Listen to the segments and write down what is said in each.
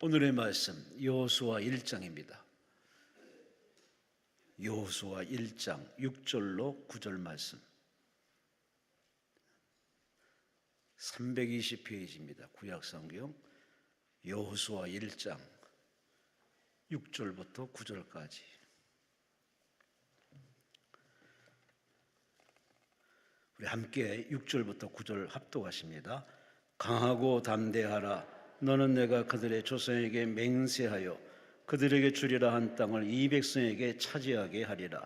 오늘의 말씀 여호수아 1장입니다. 여호수아 1장 6절로 9절 말씀 320페이지입니다. 구약성경 여호수아 1장 6절부터 9절까지. 우리 함께 6절부터 9절 합독하십니다. 강하고 담대하라. 너는 내가 그들의 조상에게 맹세하여 그들에게 주리라 한 땅을 이 백성에게 차지하게 하리라.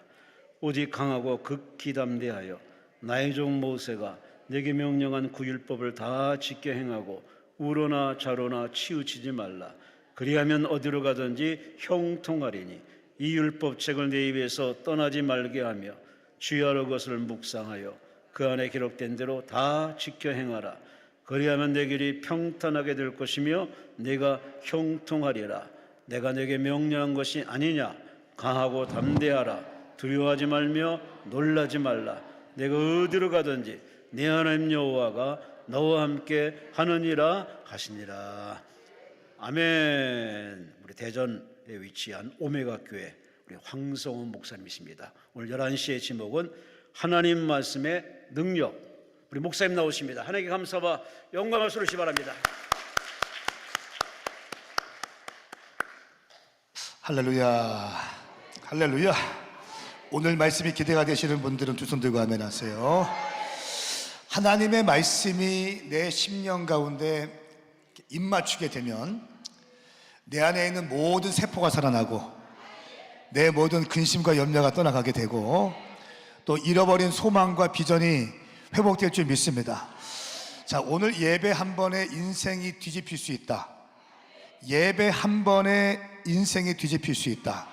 오직 강하고 극히 담대하여 나의 종 모세가 내게 명령한 그 율법을 다 지켜 행하고 우로나 좌로나 치우치지 말라. 그리하면 어디로 가든지 형통하리니 이 율법책을 내 입에서 떠나지 말게 하며 주야로 것을 묵상하여 그 안에 기록된 대로 다 지켜 행하라. 그리하면 내 길이 평탄하게 될 것이며 내가 형통하리라. 내가 내게 명령한 것이 아니냐. 강하고 담대하라. 두려워하지 말며 놀라지 말라. 내가 어디로 가든지 내 하나님 여호와가 너와 함께 하느니라 하시니라. 아멘. 우리 대전에 위치한 오메가 교회 우리 황성훈 목사님이십니다. 오늘 11시의 제목은 하나님 말씀의 능력. 우리 목사님 나오십니다. 하나님께 감사와 영광을 소리시 바랍니다. 할렐루야, 할렐루야. 오늘 말씀이 기대가 되시는 분들은 두 손 들고 아멘 하세요. 하나님의 말씀이 내 심령 가운데 입맞추게 되면 내 안에 있는 모든 세포가 살아나고 내 모든 근심과 염려가 떠나가게 되고 또 잃어버린 소망과 비전이 회복될 줄 믿습니다. 자, 오늘 예배 한 번에 인생이 뒤집힐 수 있다. 예배 한 번에 인생이 뒤집힐 수 있다.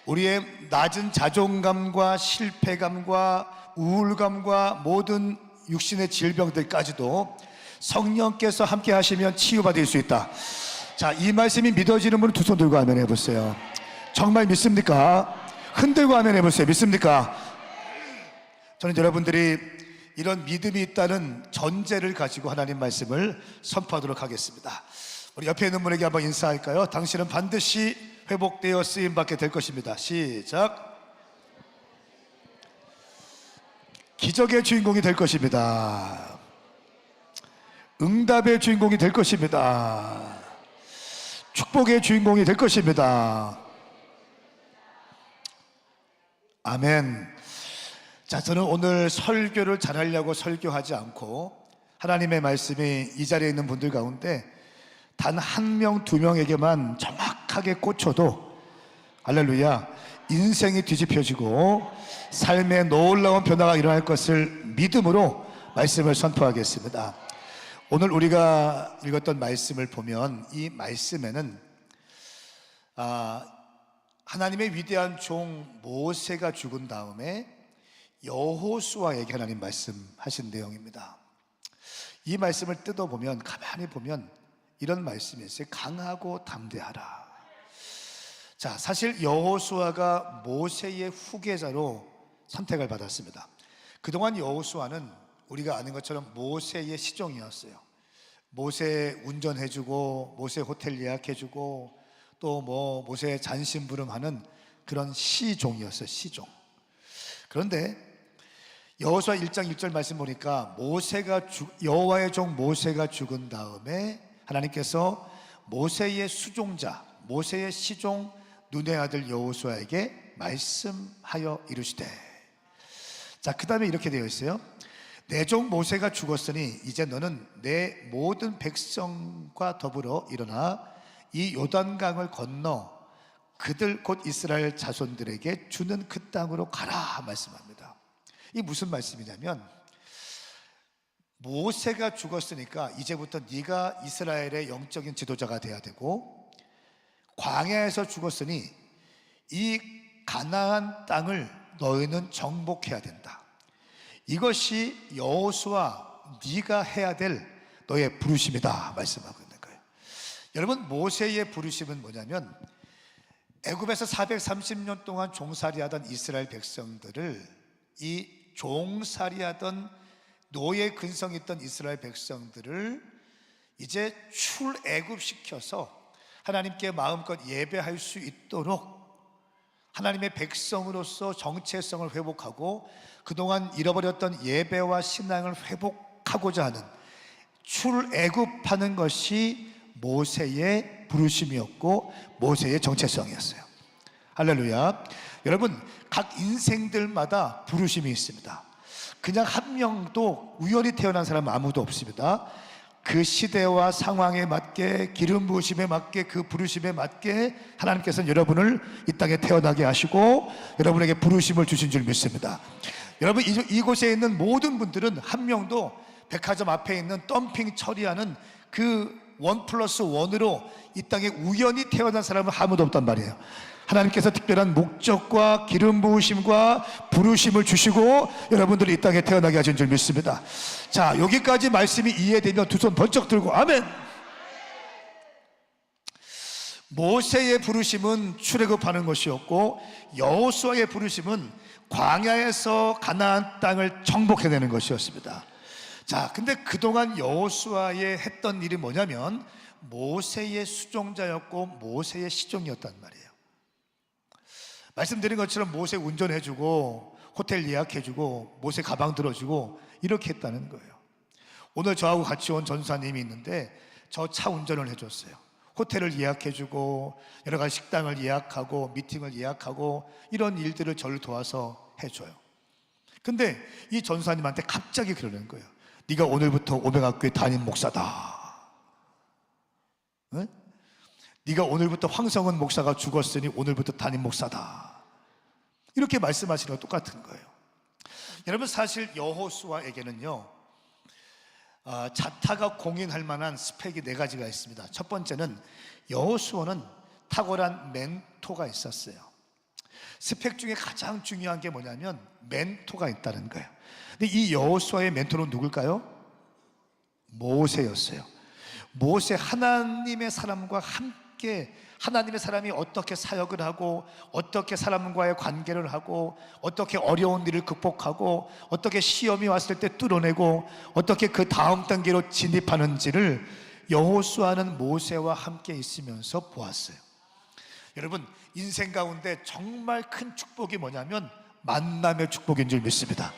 우리의 낮은 자존감과 실패감과 우울감과 모든 육신의 질병들까지도 성령께서 함께 하시면 치유받을 수 있다. 자, 이 말씀이 믿어지는 분은 두 손 들고 아멘 해보세요. 정말 믿습니까? 흔들고 아멘 해보세요. 믿습니까? 저는 여러분들이 이런 믿음이 있다는 전제를 가지고 하나님 말씀을 선포하도록 하겠습니다. 우리 옆에 있는 분에게 한번 인사할까요? 당신은 반드시 회복되어 쓰임받게 될 것입니다. 시작. 기적의 주인공이 될 것입니다. 응답의 주인공이 될 것입니다. 축복의 주인공이 될 것입니다. 아멘. 자, 저는 오늘 설교를 잘하려고 설교하지 않고 하나님의 말씀이 이 자리에 있는 분들 가운데 단 한 명, 두 명에게만 정확하게 꽂혀도 할렐루야, 인생이 뒤집혀지고 삶의 놀라운 변화가 일어날 것을 믿음으로 말씀을 선포하겠습니다. 오늘 우리가 읽었던 말씀을 보면 이 말씀에는 하나님의 위대한 종 모세가 죽은 다음에 여호수아에게 하나님 말씀하신 내용입니다. 이 말씀을 뜯어보면, 가만히 보면 이런 말씀이 있어요. 강하고 담대하라. 자, 사실 여호수아가 모세의 후계자로 선택을 받았습니다. 그동안 여호수아는 우리가 아는 것처럼 모세의 시종이었어요. 모세 운전해주고 모세 호텔 예약해주고 또 모세 잔심부름하는 그런 시종이었어요. 시종. 그런데 여호수아 1장 1절 말씀 보니까 여호와의 종 모세가 죽은 다음에 하나님께서 모세의 수종자, 모세의 시종 눈의 아들 여호수아에게 말씀하여 이르시되. 자, 그 다음에 이렇게 되어 있어요. 내 종 모세가 죽었으니 이제 너는 내 모든 백성과 더불어 일어나 이 요단강을 건너 그들 곧 이스라엘 자손들에게 주는 그 땅으로 가라 말씀합니다. 이 무슨 말씀이냐면, 모세가 죽었으니까 이제부터 네가 이스라엘의 영적인 지도자가 돼야 되고, 광야에서 죽었으니 이 가나안 땅을 너희는 정복해야 된다. 이것이 여호수아 네가 해야 될 너의 부르심이다 말씀하고 있는 거예요. 여러분, 모세의 부르심은 뭐냐면 애굽에서 430년 동안 종살이하던 이스라엘 백성들을, 이 종살이하던 노예 근성이 있던 이스라엘 백성들을 이제 출애굽시켜서 하나님께 마음껏 예배할 수 있도록 하나님의 백성으로서 정체성을 회복하고 그동안 잃어버렸던 예배와 신앙을 회복하고자 하는 출애굽하는 것이 모세의 부르심이었고 모세의 정체성이었어요. 할렐루야. 여러분, 각 인생들마다 부르심이 있습니다. 그냥 한 명도 우연히 태어난 사람은 아무도 없습니다. 그 시대와 상황에 맞게, 기름 부으심에 맞게, 그 부르심에 맞게 하나님께서는 여러분을 이 땅에 태어나게 하시고 여러분에게 부르심을 주신 줄 믿습니다. 여러분, 이곳에 있는 모든 분들은 한 명도 백화점 앞에 있는 덤핑 처리하는 그 1+1으로 이 땅에 우연히 태어난 사람은 아무도 없단 말이에요. 하나님께서 특별한 목적과 기름 부으심과 부르심을 주시고 여러분들이 이 땅에 태어나게 하신 줄 믿습니다. 자, 여기까지 말씀이 이해되면 두 손 번쩍 들고 아멘. 모세의 부르심은 출애굽하는 것이었고 여호수아의 부르심은 광야에서 가나안 땅을 정복해내는 것이었습니다. 자, 근데 그동안 여호수아의 했던 일이 뭐냐면 모세의 수종자였고 모세의 시종이었단 말이에요. 말씀드린 것처럼 모세 운전해주고 호텔 예약해주고 모세 가방 들어주고 이렇게 했다는 거예요. 오늘 저하고 같이 온 전사님이 있는데 저 차 운전을 해줬어요. 호텔을 예약해주고 여러 가지 식당을 예약하고 미팅을 예약하고 이런 일들을 저를 도와서 해줘요. 근데 이 전사님한테 갑자기 그러는 거예요. 네가 오늘부터 오메가교회 담임 목사다. 응? 네가 오늘부터 황성은 목사가 죽었으니 오늘부터 담임 목사다. 이렇게 말씀하시는 거 똑같은 거예요. 여러분, 사실 여호수아에게는요 자타가 공인할 만한 스펙이 4가지가 있습니다. 첫 번째는 여호수아는 탁월한 멘토가 있었어요. 스펙 중에 가장 중요한 게 뭐냐면 멘토가 있다는 거예요. 근데 이 여호수아의 멘토는 누굴까요? 모세였어요. 모세, 하나님의 사람과 함께 하나님의 사람이 어떻게 사역을 하고 어떻게 사람과의 관계를 하고 어떻게 어려운 일을 극복하고 어떻게 시험이 왔을 때 뚫어내고 어떻게 그 다음 단계로 진입하는지를 여호수아는 모세와 함께 있으면서 보았어요. 여러분, 인생 가운데 정말 큰 축복이 뭐냐면 만남의 축복인 줄 믿습니다.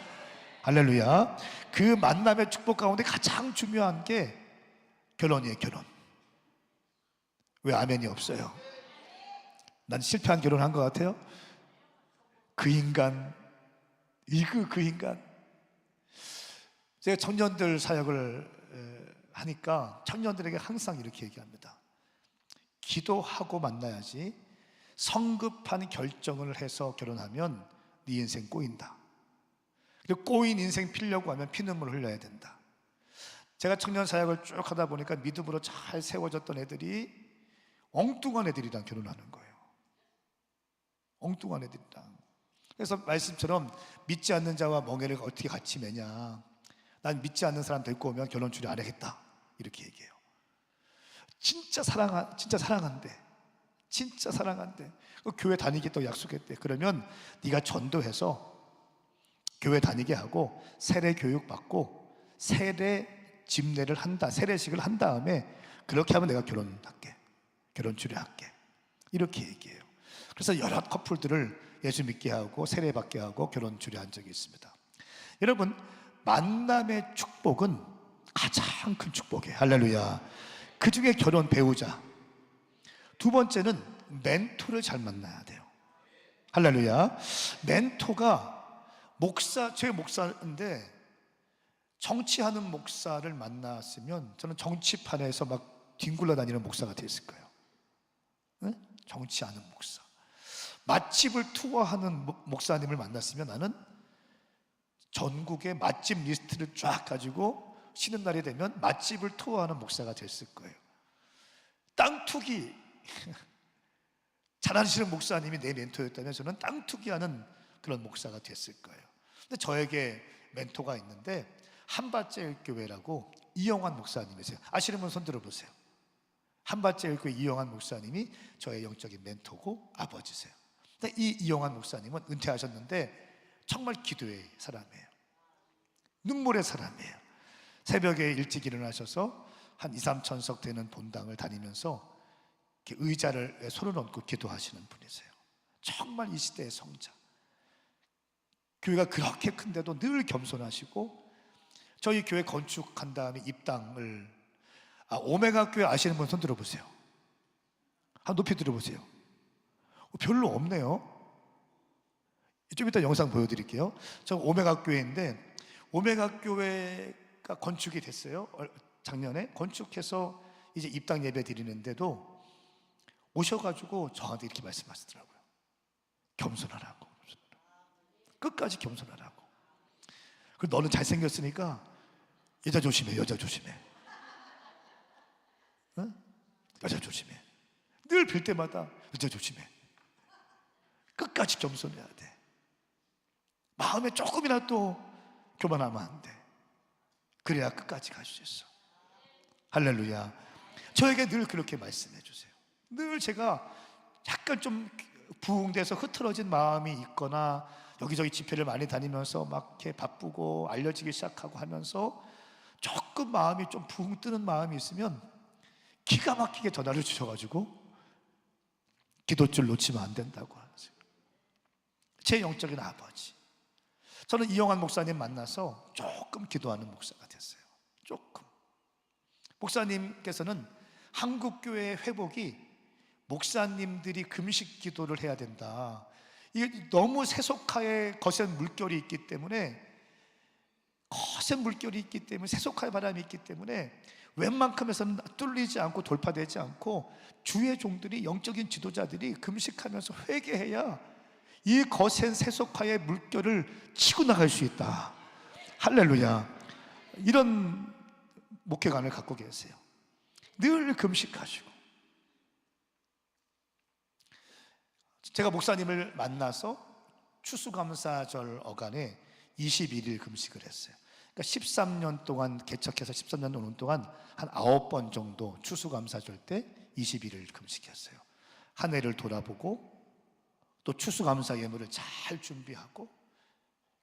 할렐루야. 그 만남의 축복 가운데 가장 중요한 게 결혼이에요. 결혼. 왜 아멘이 없어요? 난 실패한 결혼한 것 같아요. 그 인간, 그 인간. 제가 청년들 사역을 하니까 청년들에게 항상 이렇게 얘기합니다. 기도하고 만나야지 성급한 결정을 해서 결혼하면 네 인생 꼬인다. 그리고 꼬인 인생 피려고 하면 피눈물 흘려야 된다. 제가 청년 사역을 쭉 하다 보니까 믿음으로 잘 세워졌던 애들이 엉뚱한 애들이랑 결혼하는 거예요. 엉뚱한 애들이랑. 그래서 말씀처럼 믿지 않는 자와 멍에를 어떻게 같이 매냐. 난 믿지 않는 사람 데리고 오면 결혼 주례 안 하겠다. 이렇게 얘기해요. 진짜 사랑한대. 진짜 사랑한대. 교회 다니겠다고 약속했대. 그러면 네가 전도해서 교회 다니게 하고 세례 교육 받고 세례 집례를 한다. 세례식을 한 다음에 그렇게 하면 내가 결혼할게. 결혼 주례할게. 이렇게 얘기해요. 그래서 여러 커플들을 예수 믿게 하고 세례 받게 하고 결혼 주례한 적이 있습니다. 여러분, 만남의 축복은 가장 큰 축복이에요. 할렐루야. 그 중에 결혼 배우자. 두 번째는 멘토를 잘 만나야 돼요. 할렐루야. 멘토가 제 목사인데 정치하는 목사를 만났으면 저는 정치판에서 막 뒹굴러 다니는 목사가 됐을 거예요. 네? 정치하는 목사. 맛집을 투어하는 목사님을 만났으면 나는 전국의 맛집 리스트를 쫙 가지고 쉬는 날이 되면 맛집을 투어하는 목사가 됐을 거예요. 땅 투기 잘하시는 목사님이 내 멘토였다면 저는 땅 투기하는 그런 목사가 됐을 거예요. 근데 저에게 멘토가 있는데 한밭제일교회라고 이영환 목사님이세요. 아시는 분 손 들어보세요. 한밭제일교회 이영환 목사님이 저의 영적인 멘토고 아버지세요. 근데 이 이영환 목사님은 은퇴하셨는데 정말 기도의 사람이에요. 눈물의 사람이에요. 새벽에 일찍 일어나셔서 한 2, 3천석 되는 본당을 다니면서 이렇게 의자를 손을 얹고 기도하시는 분이세요. 정말 이 시대의 성자. 교회가 그렇게 큰데도 늘 겸손하시고, 저희 교회 건축한 다음에 입당을, 오메가 교회 아시는 분 손 들어보세요. 한 높이 들어보세요. 별로 없네요. 좀 이따 영상 보여드릴게요. 저 오메가 교회인데, 오메가 교회가 건축이 됐어요. 작년에 건축해서 이제 입당 예배 드리는데도 오셔가지고 저한테 이렇게 말씀하시더라고요. 겸손하라고. 끝까지 겸손하라고. 그리고 너는 잘생겼으니까 여자 조심해, 여자 조심해. 어? 여자 조심해. 늘 뵐 때마다 여자 조심해. 끝까지 겸손해야 돼. 마음에 조금이나 또 교만하면 안 돼. 그래야 끝까지 갈 수 있어. 할렐루야. 저에게 늘 그렇게 말씀해 주세요. 늘 제가 약간 좀 부흥돼서 흐트러진 마음이 있거나 여기저기 집회를 많이 다니면서 막 이렇게 바쁘고 알려지기 시작하고 하면서 조금 마음이 좀 붕 뜨는 마음이 있으면 기가 막히게 전화를 주셔가지고 기도줄 놓치면 안 된다고 하세요. 제 영적인 아버지. 저는 이영환 목사님 만나서 조금 기도하는 목사가 됐어요. 조금. 목사님께서는 한국교회의 회복이 목사님들이 금식 기도를 해야 된다. 이게 너무 세속화의 거센 물결이 있기 때문에, 거센 물결이 있기 때문에, 세속화의 바람이 있기 때문에 웬만큼에서는 뚫리지 않고 돌파되지 않고 주의 종들이, 영적인 지도자들이 금식하면서 회개해야 이 거센 세속화의 물결을 치고 나갈 수 있다. 할렐루야. 이런 목회관을 갖고 계세요. 늘 금식하시고. 제가 목사님을 만나서 추수감사절 어간에 21일 금식을 했어요. 그러니까 13년 동안, 개척해서 13년 오는 동안 한 9번 정도 추수감사절 때 21일 금식했어요. 한 해를 돌아보고 또 추수감사 예물을 잘 준비하고.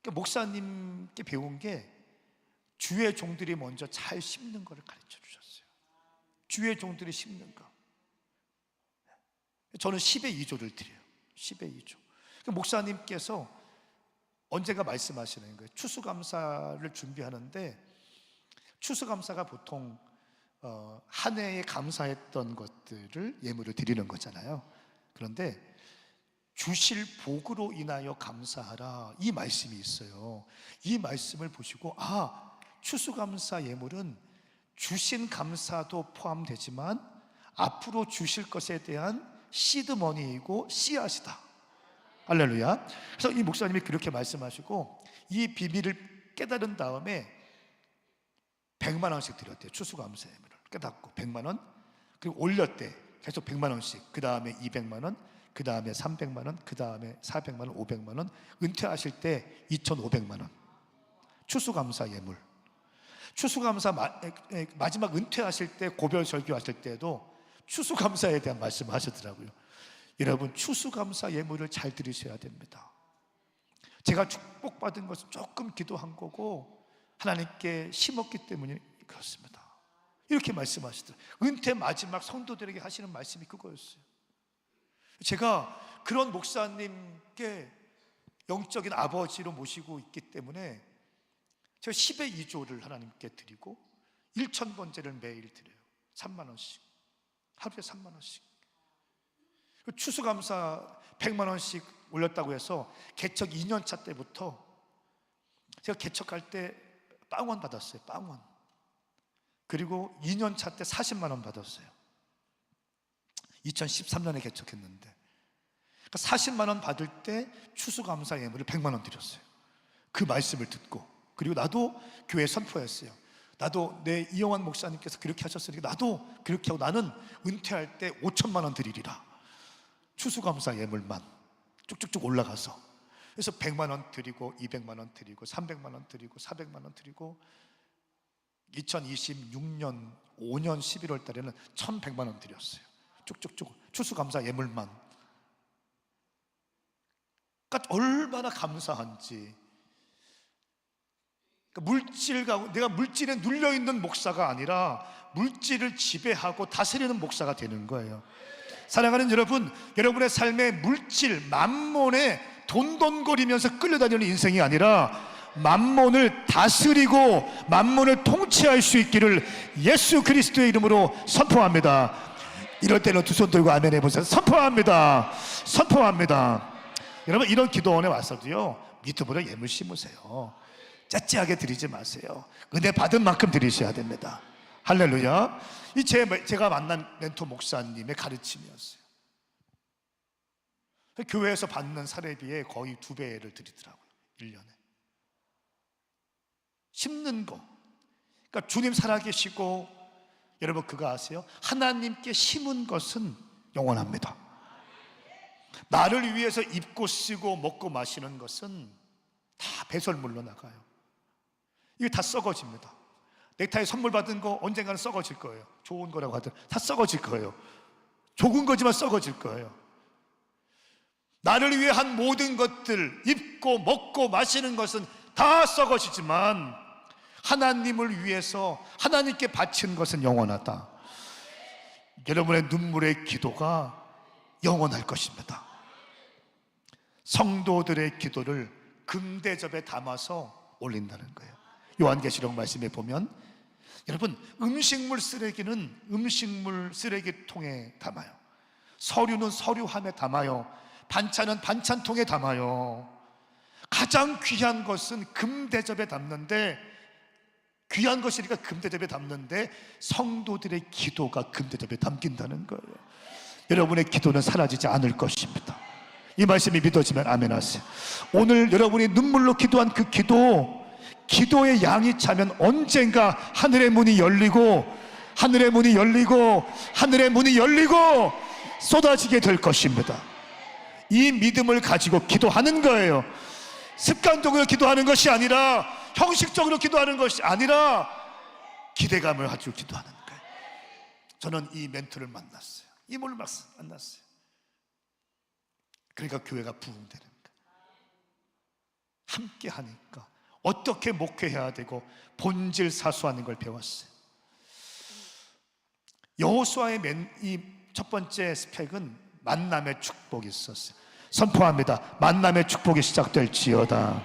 그러니까 목사님께 배운 게 주의 종들이 먼저 잘 심는 것을 가르쳐 주셨어요. 주의 종들이 심는 거. 저는 10의 2조를 드려요. 10의 2조. 목사님께서 언제가 말씀하시는 거예요. 추수감사를 준비하는데, 추수감사가 보통 한 해에 감사했던 것들을 예물을 드리는 거잖아요. 그런데 주실 복으로 인하여 감사하라, 이 말씀이 있어요. 이 말씀을 보시고, 추수감사 예물은 주신 감사도 포함되지만 앞으로 주실 것에 대한 시드머니이고 씨앗이다. 할렐루야. 그래서 이 목사님이 그렇게 말씀하시고, 이 비밀을 깨달은 다음에 100만 원씩 드렸대요. 추수감사 예물을 깨닫고 100만 원, 그리고 올렸대. 계속 100만 원씩. 그 다음에 200만 원, 그 다음에 300만 원, 그 다음에 400만 원, 500만 원. 은퇴하실 때 2,500만 원. 추수감사 예물. 추수감사 마지막 은퇴하실 때, 고별 설교하실 때도 추수감사에 대한 말씀을 하시더라고요. 여러분, 추수감사 예물을 잘 들으셔야 됩니다. 제가 축복받은 것은 조금 기도한 거고 하나님께 심었기 때문에 그렇습니다. 이렇게 말씀하시더라고요. 은퇴 마지막 성도들에게 하시는 말씀이 그거였어요. 제가 그런 목사님께 영적인 아버지로 모시고 있기 때문에 제가 10의 2조를 하나님께 드리고 1,000번째를 매일 드려요. 3만 원씩. 하루에 3만 원씩. 추수감사 100만 원씩 올렸다고 해서 개척 2년차 때부터 제가 개척할 때 빵원 받았어요. 빵원. 그리고 2년차 때 40만 원 받았어요. 2013년에 개척했는데, 그러니까 40만 원 받을 때 추수감사 예물을 100만 원 드렸어요. 그 말씀을 듣고. 그리고 나도 교회에 선포했어요. 나도 내 이영환 목사님께서 그렇게 하셨으니까 나도 그렇게 하고, 나는 은퇴할 때 5천만 원 드리리라. 추수감사 예물만 쭉쭉쭉 올라가서. 그래서 100만 원 드리고 200만 원 드리고 300만 원 드리고 400만 원 드리고 2026년 5년 11월 달에는 1,100만 원 드렸어요. 쭉쭉쭉 추수감사 예물만. 그러니까 얼마나 감사한지. 그러니까 내가 물질에 눌려있는 목사가 아니라 물질을 지배하고 다스리는 목사가 되는 거예요. 사랑하는 여러분, 여러분의 삶의 물질, 만몬에 돈돈거리면서 끌려다니는 인생이 아니라 만몬을 다스리고 만몬을 통치할 수 있기를 예수 그리스도의 이름으로 선포합니다. 이럴 때는 두 손 들고 아멘 해보세요. 선포합니다. 선포합니다. 여러분, 이런 기도원에 와서도요, 믿음으로 예물 심으세요. 째째하게 드리지 마세요. 은혜 받은 만큼 드리셔야 됩니다. 할렐루야. 이 제가 만난 멘토 목사님의 가르침이었어요. 교회에서 받는 사례비에 거의 2배를 드리더라고요. 1년에. 심는 거. 그러니까 주님 살아계시고, 여러분 그거 아세요? 하나님께 심은 것은 영원합니다. 나를 위해서 입고 쓰고 먹고 마시는 것은 다 배설물로 나가요. 이게 다 썩어집니다. 넥타이 선물 받은 거 언젠가는 썩어질 거예요. 좋은 거라고 하든 다 썩어질 거예요. 좋은 거지만 썩어질 거예요. 나를 위해 한 모든 것들, 입고 먹고 마시는 것은 다 썩어지지만 하나님을 위해서 하나님께 바친 것은 영원하다. 여러분의 눈물의 기도가 영원할 것입니다. 성도들의 기도를 금대접에 담아서 올린다는 거예요. 요한계시록 말씀에 보면, 여러분, 음식물 쓰레기는 음식물 쓰레기통에 담아요. 서류는 서류함에 담아요. 반찬은 반찬통에 담아요. 가장 귀한 것은 금대접에 담는데, 귀한 것이니까 금대접에 담는데 성도들의 기도가 금대접에 담긴다는 거예요. 여러분의 기도는 사라지지 않을 것입니다. 이 말씀이 믿어지면 아멘 하세요. 오늘 여러분이 눈물로 기도한 그 기도의 양이 차면 언젠가 하늘의 문이 열리고 하늘의 문이 열리고 하늘의 문이 열리고 쏟아지게 될 것입니다. 이 믿음을 가지고 기도하는 거예요. 습관적으로 기도하는 것이 아니라, 형식적으로 기도하는 것이 아니라 기대감을 가지고 기도하는 거예요. 저는 이 멘토를 만났어요. 이모를 만났어요. 그러니까 교회가 부흥되는 거예요. 함께 하니까 어떻게 목회해야 되고 본질 사수하는 걸 배웠어요. 여호수아의 이 첫 번째 스펙은 만남의 축복이 있었어요. 선포합니다. 만남의 축복이 시작될지어다.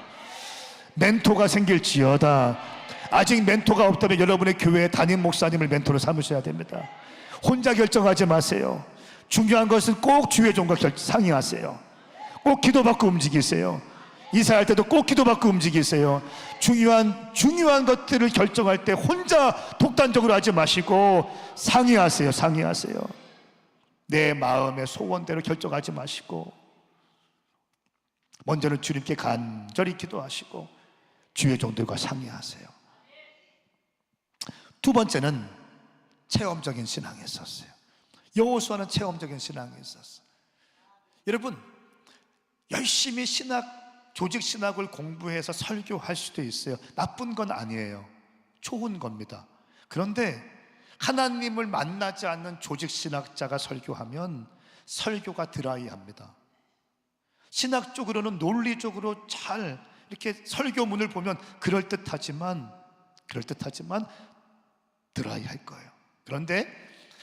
멘토가 생길지어다. 아직 멘토가 없다면 여러분의 교회에 담임 목사님을 멘토로 삼으셔야 됩니다. 혼자 결정하지 마세요. 중요한 것은 꼭 주의 종과 상의하세요. 꼭 기도받고 움직이세요. 이사할 때도 꼭 기도받고 움직이세요. 중요한 것들을 결정할 때 혼자 독단적으로 하지 마시고 상의하세요. 상의하세요. 내 마음의 소원대로 결정하지 마시고 먼저는 주님께 간절히 기도하시고 주의 종들과 상의하세요. 두 번째는 체험적인 신앙이 있었어요. 여호수아는 체험적인 신앙이 있었어요. 여러분, 열심히 조직 신학을 공부해서 설교할 수도 있어요. 나쁜 건 아니에요. 좋은 겁니다. 그런데 하나님을 만나지 않는 조직 신학자가 설교하면 설교가 드라이합니다. 신학적으로는 논리적으로 잘 이렇게 설교문을 보면 그럴듯하지만 드라이할 거예요. 그런데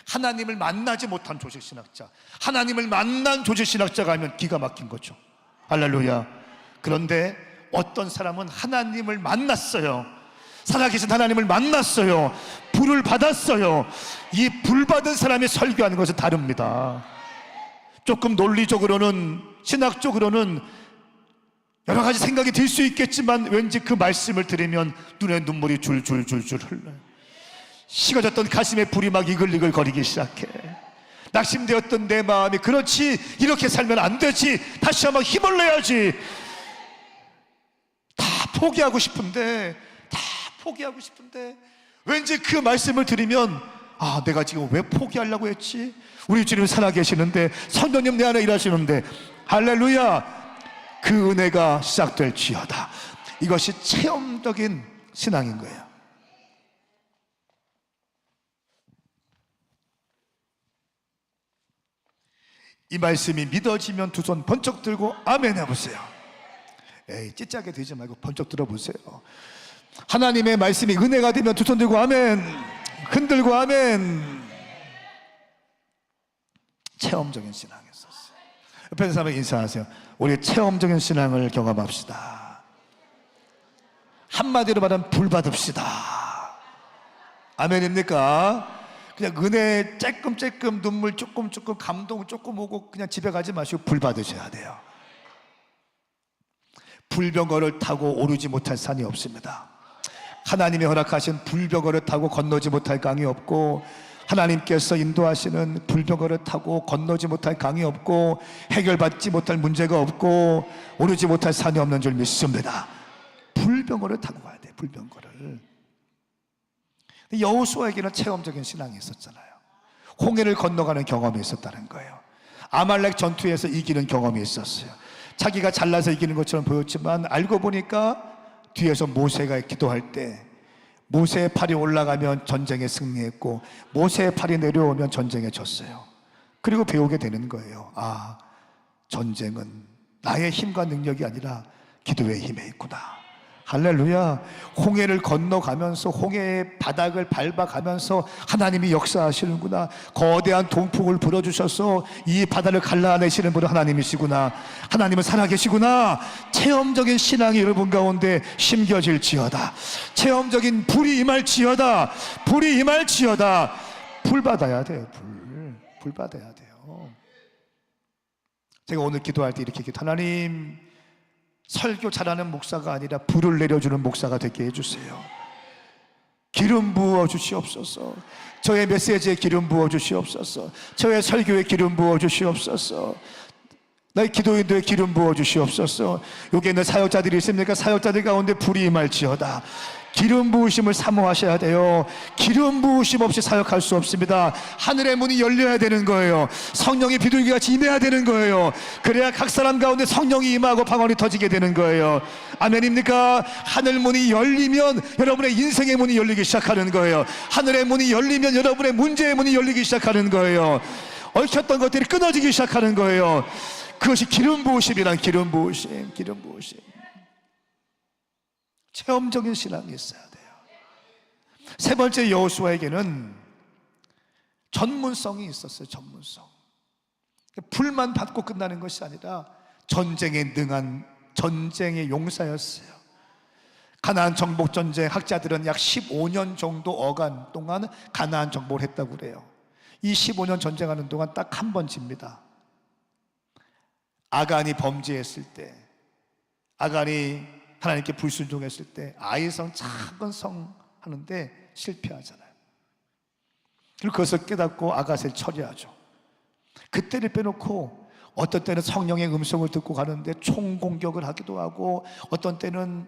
하나님을 만나지 못한 조직신학자, 하나님을 만난 조직신학자가 하면 기가 막힌 거죠. 할렐루야. 그런데 어떤 사람은 하나님을 만났어요. 살아계신 하나님을 만났어요. 불을 받았어요. 이 불 받은 사람이 설교하는 것은 다릅니다. 조금 논리적으로는, 신학적으로는 여러 가지 생각이 들 수 있겠지만 왠지 그 말씀을 들으면 눈에 눈물이 줄줄줄줄 흘러요. 식어졌던 가슴에 불이 막 이글이글 거리기 시작해. 낙심되었던 내 마음이, 그렇지, 이렇게 살면 안 되지, 다시 한번 힘을 내야지. 다 포기하고 싶은데 왠지 그 말씀을 들으면, 아, 내가 지금 왜 포기하려고 했지? 우리 주님 살아계시는데, 성령님 내 안에 일하시는데, 할렐루야, 그 은혜가 시작될지어다. 이것이 체험적인 신앙인 거예요. 이 말씀이 믿어지면 두 손 번쩍 들고 아멘 해보세요. 에이, 찌짜게 되지 말고 번쩍 들어보세요. 하나님의 말씀이 은혜가 되면 두 손 들고 아멘, 흔들고 아멘. 체험적인 신앙이 있었어요. 옆에 있는 사람에게 인사하세요. 우리 체험적인 신앙을 경험합시다. 한마디로 말하면 불 받읍시다. 아멘입니까? 그냥 은혜 쬐끔 눈물 조금 감동 조금 오고 그냥 집에 가지 마시고 불 받으셔야 돼요. 불병거를 타고 오르지 못할 산이 없습니다. 하나님이 허락하신 불병거를 타고 건너지 못할 강이 없고, 하나님께서 인도하시는 불병거를 타고 건너지 못할 강이 없고, 해결받지 못할 문제가 없고, 오르지 못할 산이 없는 줄 믿습니다. 불병거를 타고 가야 돼. 불병거를. 여호수아에게는 체험적인 신앙이 있었잖아요. 홍해를 건너가는 경험이 있었다는 거예요. 아말렉 전투에서 이기는 경험이 있었어요. 자기가 잘나서 이기는 것처럼 보였지만 알고 보니까 뒤에서 모세가 기도할 때 모세의 팔이 올라가면 전쟁에 승리했고 모세의 팔이 내려오면 전쟁에 졌어요. 그리고 배우게 되는 거예요. 아, 전쟁은 나의 힘과 능력이 아니라 기도의 힘에 있구나. 할렐루야. 홍해를 건너가면서 홍해의 바닥을 밟아가면서 하나님이 역사하시는구나. 거대한 동풍을 불어주셔서 이 바다를 갈라내시는 분은 하나님이시구나. 하나님은 살아계시구나. 체험적인 신앙이 여러분 가운데 심겨질지어다. 체험적인 불이 임할지어다. 불이 임할지어다. 불 받아야 돼요. 불 받아야 돼요. 제가 오늘 기도할 때 이렇게 기도, 하나님, 설교 잘하는 목사가 아니라 불을 내려주는 목사가 되게 해주세요. 기름 부어 주시옵소서. 저의 메시지에 기름 부어 주시옵소서. 저의 설교에 기름 부어 주시옵소서. 나의 기도인도에 기름 부어 주시옵소서. 여기 있는 사역자들이 있습니까? 사역자들 가운데 불이 임할지어다. 기름 부으심을 사모하셔야 돼요. 기름 부으심 없이 사역할 수 없습니다. 하늘의 문이 열려야 되는 거예요. 성령의 비둘기같이 임해야 되는 거예요. 그래야 각 사람 가운데 성령이 임하고 방언이 터지게 되는 거예요. 아멘입니까? 하늘 문이 열리면 여러분의 인생의 문이 열리기 시작하는 거예요. 하늘의 문이 열리면 여러분의 문제의 문이 열리기 시작하는 거예요. 얽혔던 것들이 끊어지기 시작하는 거예요. 그것이 기름 부으심이란 기름 부으심. 체험적인 신앙이 있어야 돼요. 세 번째, 여호수아에게는 전문성이 있었어요. 전문성. 불만 받고 끝나는 것이 아니라 전쟁에 능한 전쟁의 용사였어요. 가나안 정복 전쟁, 학자들은 약 15년 정도 어간 동안 가나안 정복을 했다고 그래요. 이 15년 전쟁하는 동안 딱 한 번 집니다. 아간이 범죄했을 때, 아간이 하나님께 불순종했을 때 아이성 작은 성 하는데 실패하잖아요. 그리고 그것을 깨닫고 아갓을 처리하죠. 그때를 빼놓고 어떤 때는 성령의 음성을 듣고 가는데 총공격을 하기도 하고, 어떤 때는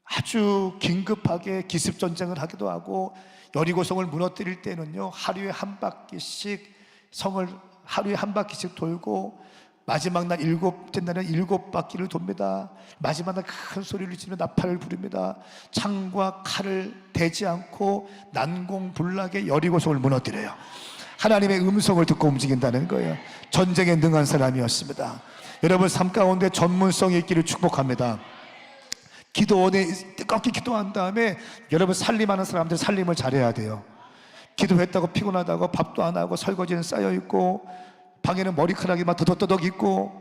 아주 긴급하게 기습전쟁을 하기도 하고, 여리고성을 무너뜨릴 때는요 하루에 한 바퀴씩 성을 하루에 한 바퀴씩 돌고 마지막 날 일곱째 날은 7바퀴를 돕니다. 마지막 날 큰 소리를 지르며 나팔을 부릅니다. 창과 칼을 대지 않고 난공불락의 여리고성을 무너뜨려요. 하나님의 음성을 듣고 움직인다는 거예요. 전쟁에 능한 사람이었습니다. 여러분 삶 가운데 전문성이 있기를 축복합니다. 기도원에 뜨겁게 기도한 다음에 여러분 살림하는 사람들 살림을 잘해야 돼요. 기도했다고 피곤하다고 밥도 안 하고 설거지는 쌓여있고 방에는 머리카락이 막 더덕더덕 있고,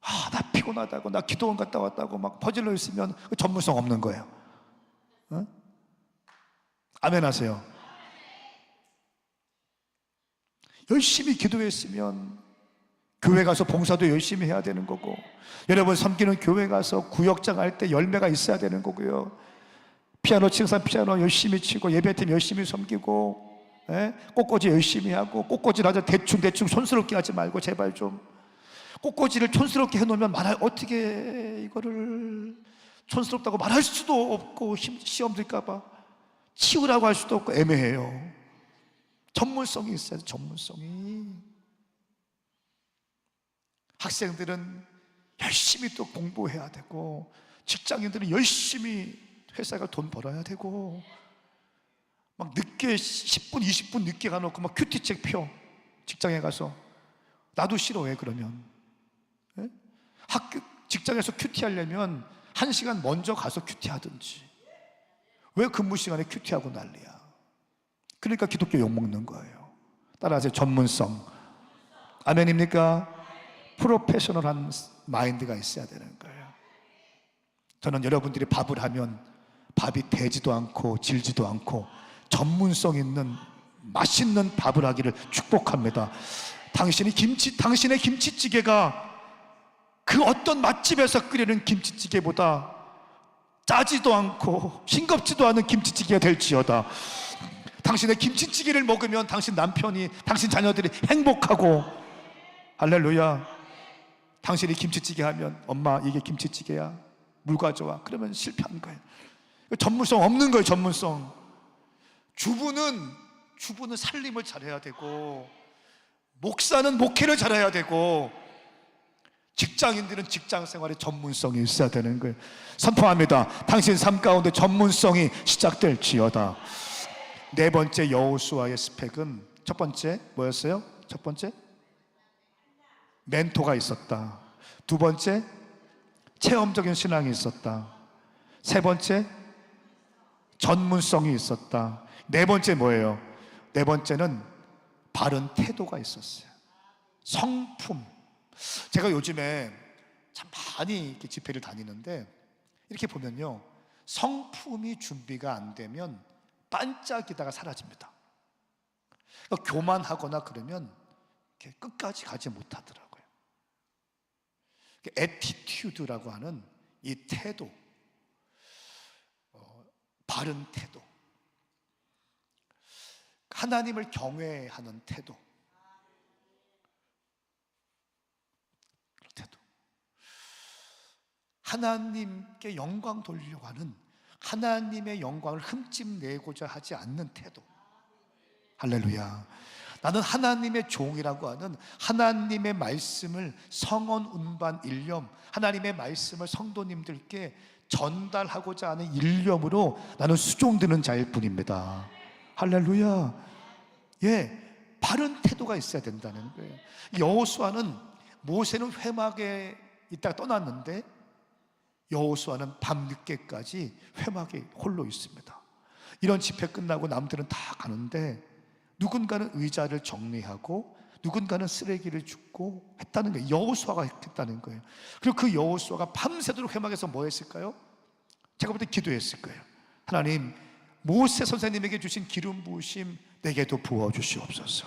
아, 나 피곤하다고, 나 기도원 갔다 왔다고 막 퍼질러 있으면 전문성 없는 거예요. 어? 아멘 하세요. 열심히 기도했으면 교회 가서 봉사도 열심히 해야 되는 거고, 여러분 섬기는 교회 가서 구역장 할 때 열매가 있어야 되는 거고요. 피아노 치는 사람 피아노 열심히 치고 예배팀 열심히 섬기고, 꽃꽂이 열심히 하고, 꽃꽂이를 하자 대충 촌스럽게 하지 말고 제발 좀. 꽃꽂이를 촌스럽게 해놓으면 어떻게 이거를 촌스럽다고 말할 수도 없고, 시험 들까봐 치우라고 할 수도 없고 애매해요. 전문성이 있어야 돼. 전문성이. 학생들은 열심히 또 공부해야 되고, 직장인들은 열심히 회사가 돈 벌어야 되고, 막 늦게 10분 20분 늦게 가놓고 막 큐티책 펴. 직장에 가서. 나도 싫어해. 그러면 직장에서 큐티하려면 1시간 먼저 가서 큐티하든지, 왜 근무 시간에 큐티하고 난리야. 그러니까 기독교 욕먹는 거예요. 따라하세요. 전문성. 아멘입니까? 프로페셔널한 마인드가 있어야 되는 거예요. 저는 여러분들이 밥을 하면 밥이 되지도 않고 질지도 않고 전문성 있는 맛있는 밥을 하기를 축복합니다. 당신의 김치찌개가 그 어떤 맛집에서 끓이는 김치찌개보다 짜지도 않고 싱겁지도 않은 김치찌개가 될지어다. 당신의 김치찌개를 먹으면 당신 남편이, 당신 자녀들이 행복하고, 할렐루야. 당신이 김치찌개 하면 엄마 이게 김치찌개야, 물 가져와, 그러면 실패한 거예요. 전문성 없는 거예요. 전문성. 주부는 살림을 잘해야 되고, 목사는 목회를 잘해야 되고, 직장인들은 직장 생활에 전문성이 있어야 되는 거예요. 선포합니다. 당신 삶 가운데 전문성이 시작될지어다. 네 번째 여호수아의 스펙은, 첫 번째 뭐였어요? 첫 번째 멘토가 있었다. 두 번째 체험적인 신앙이 있었다. 세 번째 전문성이 있었다. 네 번째 뭐예요? 네 번째는 바른 태도가 있었어요. 성품. 제가 요즘에 참 많이 이렇게 집회를 다니는데, 이렇게 보면요, 성품이 준비가 안 되면 반짝이다가 사라집니다. 그러니까 교만하거나 그러면 이렇게 끝까지 가지 못하더라고요. 애티튜드라고 하는 이 태도, 바른 태도, 하나님을 경외하는 태도, 하나님께 영광 돌리려고 하는, 하나님의 영광을 흠집내고자 하지 않는 태도. 할렐루야. 나는 하나님의 종이라고 하는, 하나님의 말씀을 성언 운반 일념, 하나님의 말씀을 성도님들께 전달하고자 하는 일념으로 나는 수종드는 자일 뿐입니다. 할렐루야. 예, 바른 태도가 있어야 된다는 거예요. 여호수아는, 모세는 회막에 있다가 떠났는데 여호수아는 밤늦게까지 회막에 홀로 있습니다. 이런 집회 끝나고 남들은 다 가는데 누군가는 의자를 정리하고 누군가는 쓰레기를 줍고 했다는 거예요. 여호수아가 했다는 거예요. 그리고 그 여호수아가 밤새도록 회막에서 뭐 했을까요? 제가 볼 때 기도했을 거예요. 하나님, 모세 선생님에게 주신 기름 부으심 내게도 부어주시옵소서.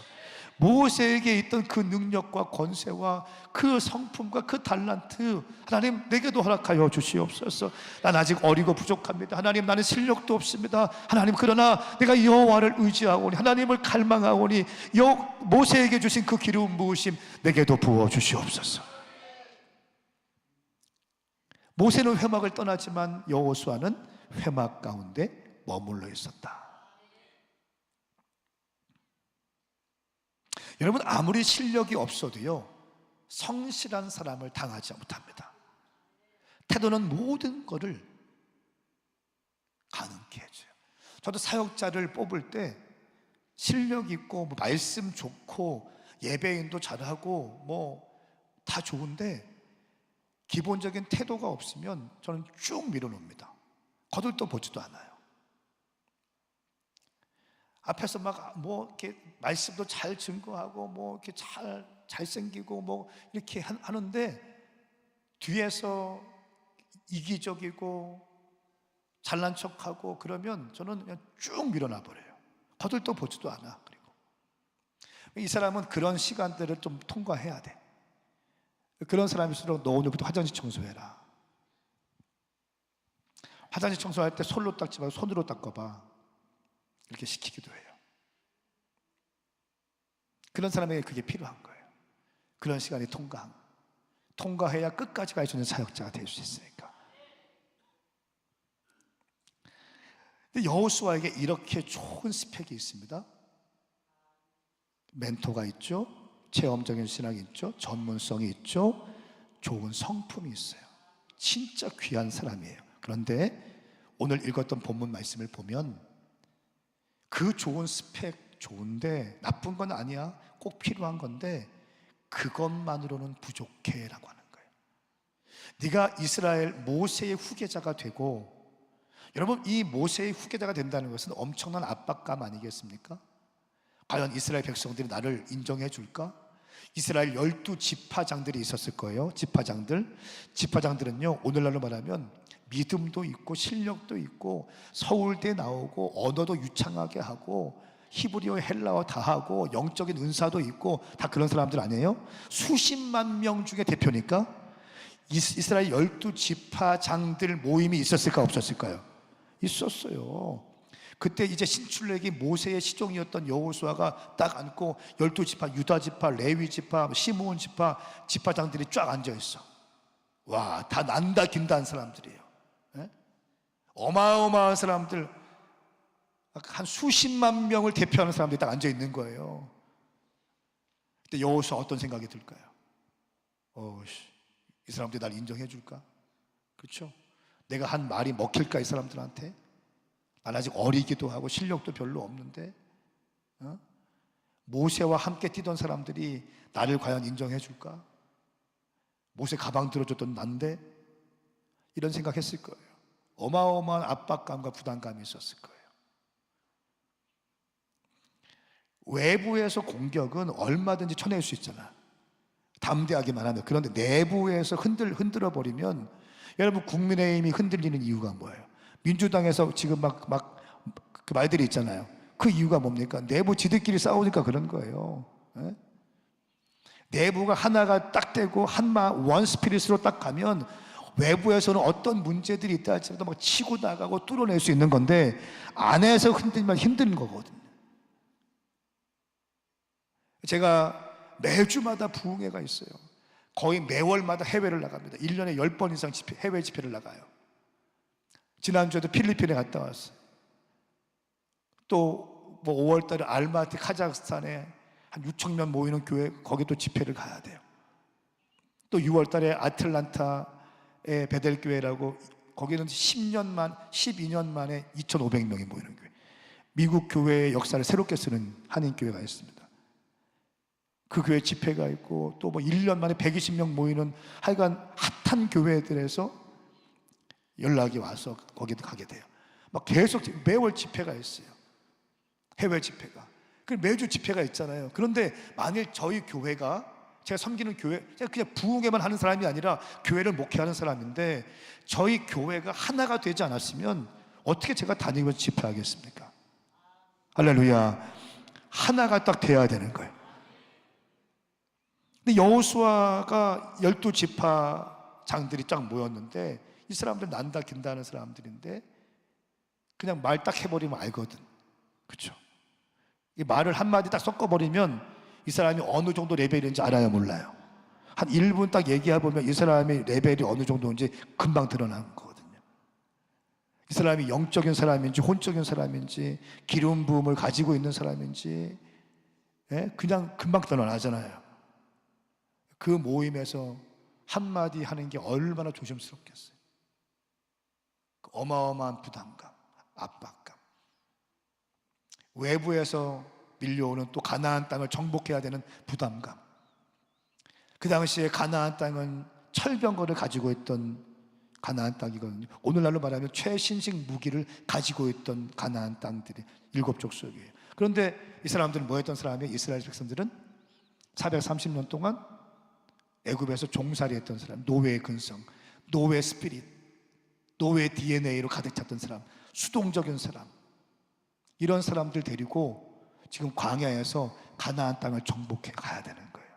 모세에게 있던 그 능력과 권세와 그 성품과 그 달란트, 하나님 내게도 허락하여 주시옵소서. 난 아직 어리고 부족합니다. 하나님, 나는 실력도 없습니다. 하나님, 그러나 내가 여호와를 의지하오니, 하나님을 갈망하오니, 모세에게 주신 그 기름 부으심 내게도 부어 주시옵소서. 모세는 회막을 떠나지만 여호수아는 회막 가운데 머물러 있었다. 여러분, 아무리 실력이 없어도요, 성실한 사람을 당하지 못합니다. 태도는 모든 것을 가능케 해줘요. 저도 사역자를 뽑을 때 실력 있고 말씀 좋고 예배인도 잘하고 뭐 다 좋은데 기본적인 태도가 없으면 저는 쭉 밀어놓습니다. 거들떠 보지도 않아요. 앞에서 막 뭐 이렇게 말씀도 잘 증거하고 뭐 이렇게 잘생기고 뭐 이렇게 하는데 뒤에서 이기적이고 잘난 척하고 그러면 저는 그냥 쭉 밀어놔 버려요. 거들떠 보지도 않아. 그리고 이 사람은 그런 시간들을 좀 통과해야 돼. 그런 사람일수록 너 오늘부터 화장실 청소해라. 화장실 청소할 때 솔로 닦지 말고 손으로 닦아봐. 이렇게 시키기도 해요. 그런 사람에게 그게 필요한 거예요. 그런 시간이 통과해야 끝까지 갈 수 있는 사역자가 될 수 있으니까. 근데 여호수아에게 이렇게 좋은 스펙이 있습니다. 멘토가 있죠, 체험적인 신앙이 있죠, 전문성이 있죠, 좋은 성품이 있어요. 진짜 귀한 사람이에요. 그런데 오늘 읽었던 본문 말씀을 보면 그 좋은 스펙 좋은데, 나쁜 건 아니야, 꼭 필요한 건데 그것만으로는 부족해 라고 하는 거예요. 네가 이스라엘 모세의 후계자가 되고, 여러분, 이 모세의 후계자가 된다는 것은 엄청난 압박감 아니겠습니까? 과연 이스라엘 백성들이 나를 인정해 줄까? 이스라엘 12지파장들이 있었을 거예요. 지파장들은요, 오늘날로 말하면 믿음도 있고 실력도 있고 서울대 나오고 언어도 유창하게 하고 히브리어 헬라어 다 하고 영적인 은사도 있고 다 그런 사람들 아니에요? 수십만 명 중에 대표니까 이스라엘 12지파장들 모임이 있었을까 없었을까요? 있었어요. 그때 이제 신출애기 모세의 시종이었던 여호수아가 딱 앉고 12지파, 유다지파, 레위지파, 시므온지파 지파장들이 쫙 앉아있어. 와, 다 난다 긴다 한 사람들이에요. 예? 어마어마한 사람들, 한 수십만 명을 대표하는 사람들이 딱 앉아있는 거예요. 그때 여호수아 어떤 생각이 들까요? 이 사람들이 날 인정해 줄까? 그렇죠? 내가 한 말이 먹힐까 이 사람들한테? 난 아직 어리기도 하고 실력도 별로 없는데 모세와 함께 뛰던 사람들이 나를 과연 인정해 줄까? 모세 가방 들어줬던 난데? 이런 생각했을 거예요. 어마어마한 압박감과 부담감이 있었을 거예요. 외부에서 공격은 얼마든지 쳐낼 수 있잖아, 담대하기만 하면. 그런데 내부에서 흔들어 버리면, 여러분 국민의힘이 흔들리는 이유가 뭐예요? 민주당에서 지금 그 말들이 있잖아요. 그 이유가 뭡니까? 내부 지들끼리 싸우니까 그런 거예요. 예? 내부가 하나가 딱 되고 원 스피릿으로 딱 가면 외부에서는 어떤 문제들이 있다 할지라도 막 치고 나가고 뚫어낼 수 있는 건데, 안에서 흔들면 힘든 거거든요. 제가 매주마다 부흥회가 있어요. 거의 매월마다 해외를 나갑니다. 1년에 10번 이상 해외 집회를 나가요. 지난주에도 필리핀에 갔다 왔어요. 또 5월 달에 알마티 카자흐스탄에 한 6천 명 모이는 교회, 거기 또 집회를 가야 돼요. 또 6월 달에 아틀란타의 베델교회라고, 거기는 12년 만에 2,500명이 모이는 교회, 미국 교회의 역사를 새롭게 쓰는 한인교회가 있습니다. 그 교회 집회가 있고, 또 1년 만에 120명 모이는, 하여간 핫한 교회들에서 연락이 와서 거기도 가게 돼요. 막 계속 매월 집회가 있어요. 해외 집회가. 매주 집회가 있잖아요. 그런데 만일 저희 교회가, 제가 섬기는 교회, 제가 그냥 부흥회만 하는 사람이 아니라 교회를 목회하는 사람인데, 저희 교회가 하나가 되지 않았으면 어떻게 제가 다니면서 집회하겠습니까? 할렐루야. 하나가 딱 돼야 되는 거예요. 근데 여호수아가 12지파 장들이 쫙 모였는데, 이 사람들 난다 긴다 하는 사람들인데 그냥 말 딱 해버리면 알거든. 그렇죠? 이 말을 한마디 딱 섞어버리면 이 사람이 어느 정도 레벨인지 알아요, 몰라요? 한 1분 딱 얘기해보면 이 사람의 레벨이 어느 정도인지 금방 드러나는 거거든요. 이 사람이 영적인 사람인지 혼적인 사람인지 기름 부음을 가지고 있는 사람인지, 그냥 금방 드러나잖아요. 그 모임에서 한마디 하는 게 얼마나 조심스럽겠어요. 그 어마어마한 부담감, 압박감, 외부에서 밀려오는 또 가나안 땅을 정복해야 되는 부담감. 그 당시에 가나안 땅은 철병거를 가지고 있던 가나안 땅이거든요. 오늘날로 말하면 최신식 무기를 가지고 있던 가나안 땅들이 7족속이에요. 그런데 이 사람들은 뭐 했던 사람이에요? 이스라엘 백성들은 430년 동안 애굽에서 종살이 했던 사람, 노예의 근성, 노예 스피릿, 노예 DNA로 가득 찼던 사람, 수동적인 사람, 이런 사람들 데리고 지금 광야에서 가나안 땅을 정복해 가야 되는 거예요.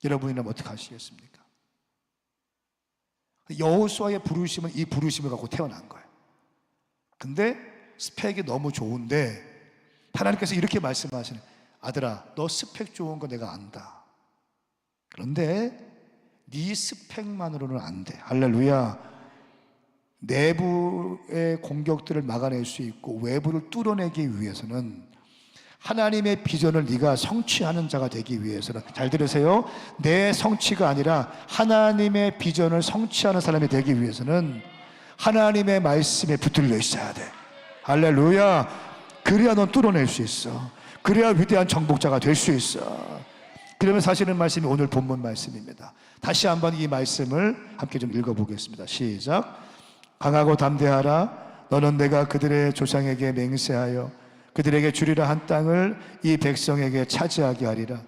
여러분이라면 어떻게 하시겠습니까? 여호수아의 부르심은 이 부르심을 갖고 태어난 거예요. 근데 스펙이 너무 좋은데 하나님께서 이렇게 말씀하시는, 아들아, 너 스펙 좋은 거 내가 안다. 그런데 네 스펙만으로는 안 돼. 할렐루야. 내부의 공격들을 막아낼 수 있고 외부를 뚫어내기 위해서는, 하나님의 비전을 네가 성취하는 자가 되기 위해서는, 잘 들으세요, 내 성취가 아니라 하나님의 비전을 성취하는 사람이 되기 위해서는 하나님의 말씀에 붙들려 있어야 돼. 할렐루야. 그래야 넌 뚫어낼 수 있어. 그래야 위대한 정복자가 될 수 있어. 그러면 사실은 말씀이 오늘 본문 말씀입니다. 다시 한번 이 말씀을 함께 좀 읽어보겠습니다. 시작. 강하고 담대하라. 너는 내가 그들의 조상에게 맹세하여 그들에게 주리라 한 땅을 이 백성에게 차지하게 하리라.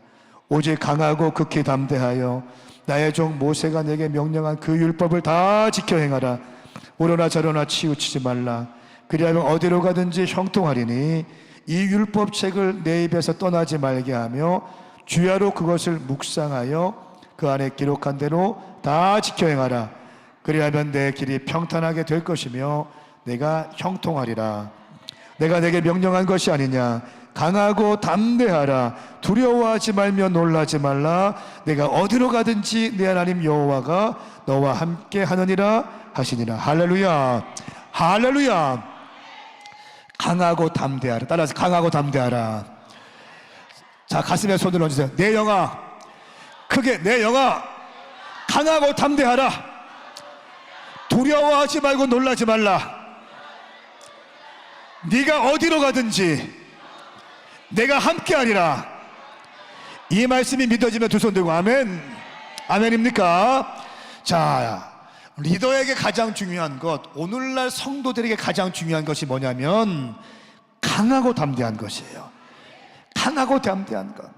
오직 강하고 극히 담대하여 나의 종 모세가 내게 명령한 그 율법을 다 지켜 행하라. 오로나 저로나 치우치지 말라. 그리하면 어디로 가든지 형통하리니 이 율법책을 내 입에서 떠나지 말게 하며 주야로 그것을 묵상하여 그 안에 기록한 대로 다 지켜 행하라. 그리하면 내 길이 평탄하게 될 것이며 내가 형통하리라. 내가 내게 명령한 것이 아니냐. 강하고 담대하라. 두려워하지 말며 놀라지 말라. 내가 어디로 가든지 내 하나님 여호와가 너와 함께 하느니라 하시니라. 할렐루야. 할렐루야. 강하고 담대하라. 따라서 강하고 담대하라. 자, 가슴에 손을 얹으세요. 내 영아, 크게 내 영아, 강하고 담대하라. 두려워하지 말고 놀라지 말라. 네가 어디로 가든지 내가 함께하리라. 이 말씀이 믿어지면 두 손 들고 아멘. 아멘입니까? 자, 리더에게 가장 중요한 것, 오늘날 성도들에게 가장 중요한 것이 뭐냐면 강하고 담대한 것이에요. 강하고 담대한 것.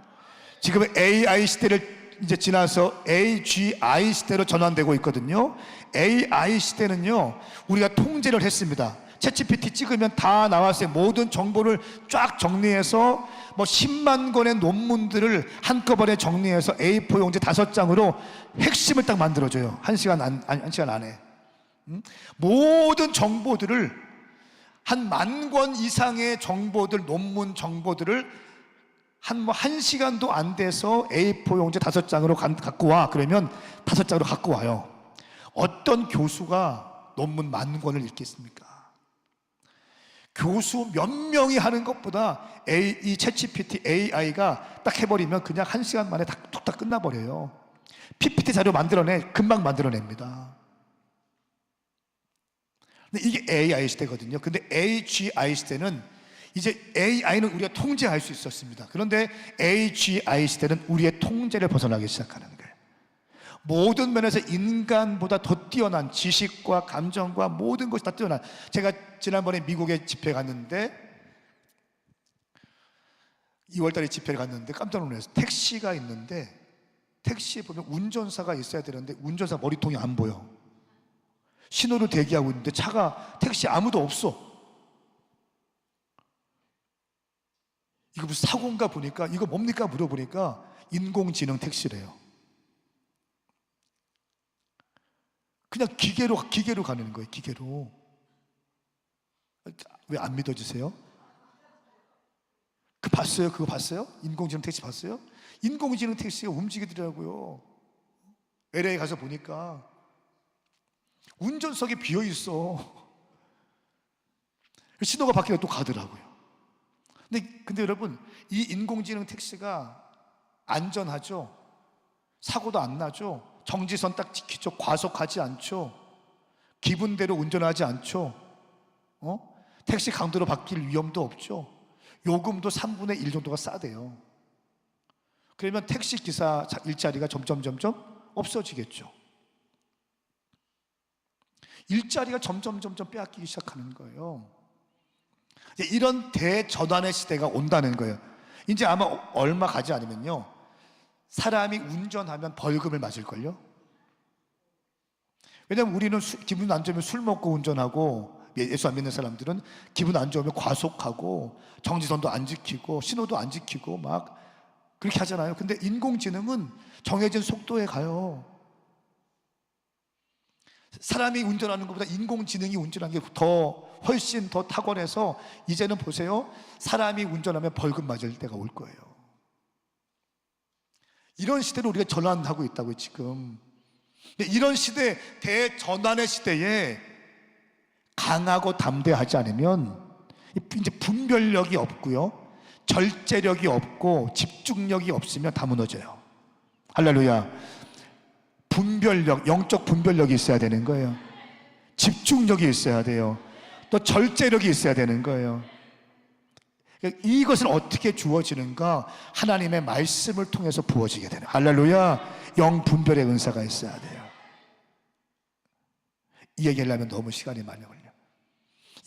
지금 AI 시대를 이제 지나서 AGI 시대로 전환되고 있거든요. AI 시대는요, 우리가 통제를 했습니다. 챗GPT 찍으면 다 나왔어요. 모든 정보를 쫙 정리해서 뭐 10만 권의 논문들을 한꺼번에 정리해서 A4 용지 5장으로 핵심을 딱 만들어줘요. 한 시간 안에. 모든 정보들을 한 10,000권 이상의 정보들, 논문 정보들을 한 시간도 안 돼서 A4 용지 5장으로 갖고 와. 그러면 5장으로 갖고 와요. 어떤 교수가 논문 10,000권을 읽겠습니까? 교수 몇 명이 하는 것보다 이 챗GPT AI가 딱 해버리면 그냥 1시간 만에 뚝딱 끝나버려요. PPT 자료 금방 만들어냅니다. 근데 이게 AI 시대거든요. 근데 AGI 시대는 이제 AI는 우리가 통제할 수 있었습니다. 그런데 AGI 시대는 우리의 통제를 벗어나기 시작하는 거예요. 모든 면에서 인간보다 더 뛰어난 지식과 감정과 모든 것이 다 뛰어난. 제가 지난번에 미국에 집회 갔는데 2월달에 집회를 갔는데 깜짝 놀랐어요. 택시가 있는데 택시에 보면 운전사가 있어야 되는데 운전사 머리통이 안 보여. 신호를 대기하고 있는데 택시 아무도 없어. 이거 무슨 사고인가 보니까 이거 뭡니까 물어보니까 인공지능 택시래요. 그냥 기계로 가는 거예요. 기계로. 왜 안 믿어지세요? 그거 봤어요? 인공지능 택시 봤어요? 인공지능 택시가 움직이더라고요. LA 가서 보니까 운전석에 비어 있어. 신호가 바뀌면 또 가더라고요. 근데 여러분, 이 인공지능 택시가 안전하죠? 사고도 안 나죠? 정지선 딱 지키죠? 과속하지 않죠? 기분대로 운전하지 않죠? 택시 강도로 바뀔 위험도 없죠? 요금도 3분의 1 정도가 싸대요. 그러면 택시 기사 일자리가 점점 없어지겠죠. 일자리가 점점 빼앗기기 시작하는 거예요. 이런 대전환의 시대가 온다는 거예요. 이제 아마 얼마 가지 않으면요, 사람이 운전하면 벌금을 맞을걸요? 왜냐면 우리는 기분 안 좋으면 술 먹고 운전하고, 예수 안 믿는 사람들은 기분 안 좋으면 과속하고 정지선도 안 지키고 신호도 안 지키고 막 그렇게 하잖아요. 근데 인공지능은 정해진 속도에 가요. 사람이 운전하는 것보다 인공지능이 운전하는 게 훨씬 더 탁월해서 이제는 보세요, 사람이 운전하면 벌금 맞을 때가 올 거예요. 이런 시대로 우리가 전환하고 있다고요 지금. 이런 시대, 대전환의 시대에 강하고 담대하지 않으면 이제 분별력이 없고요, 절제력이 없고 집중력이 없으면 다 무너져요. 할렐루야. 분별력, 영적 분별력이 있어야 되는 거예요. 집중력이 있어야 돼요. 또 절제력이 있어야 되는 거예요. 이것은 어떻게 주어지는가? 하나님의 말씀을 통해서 부어지게 되는. 할렐루야. 영 분별의 은사가 있어야 돼요. 이 얘기를 하면 너무 시간이 많이 걸려.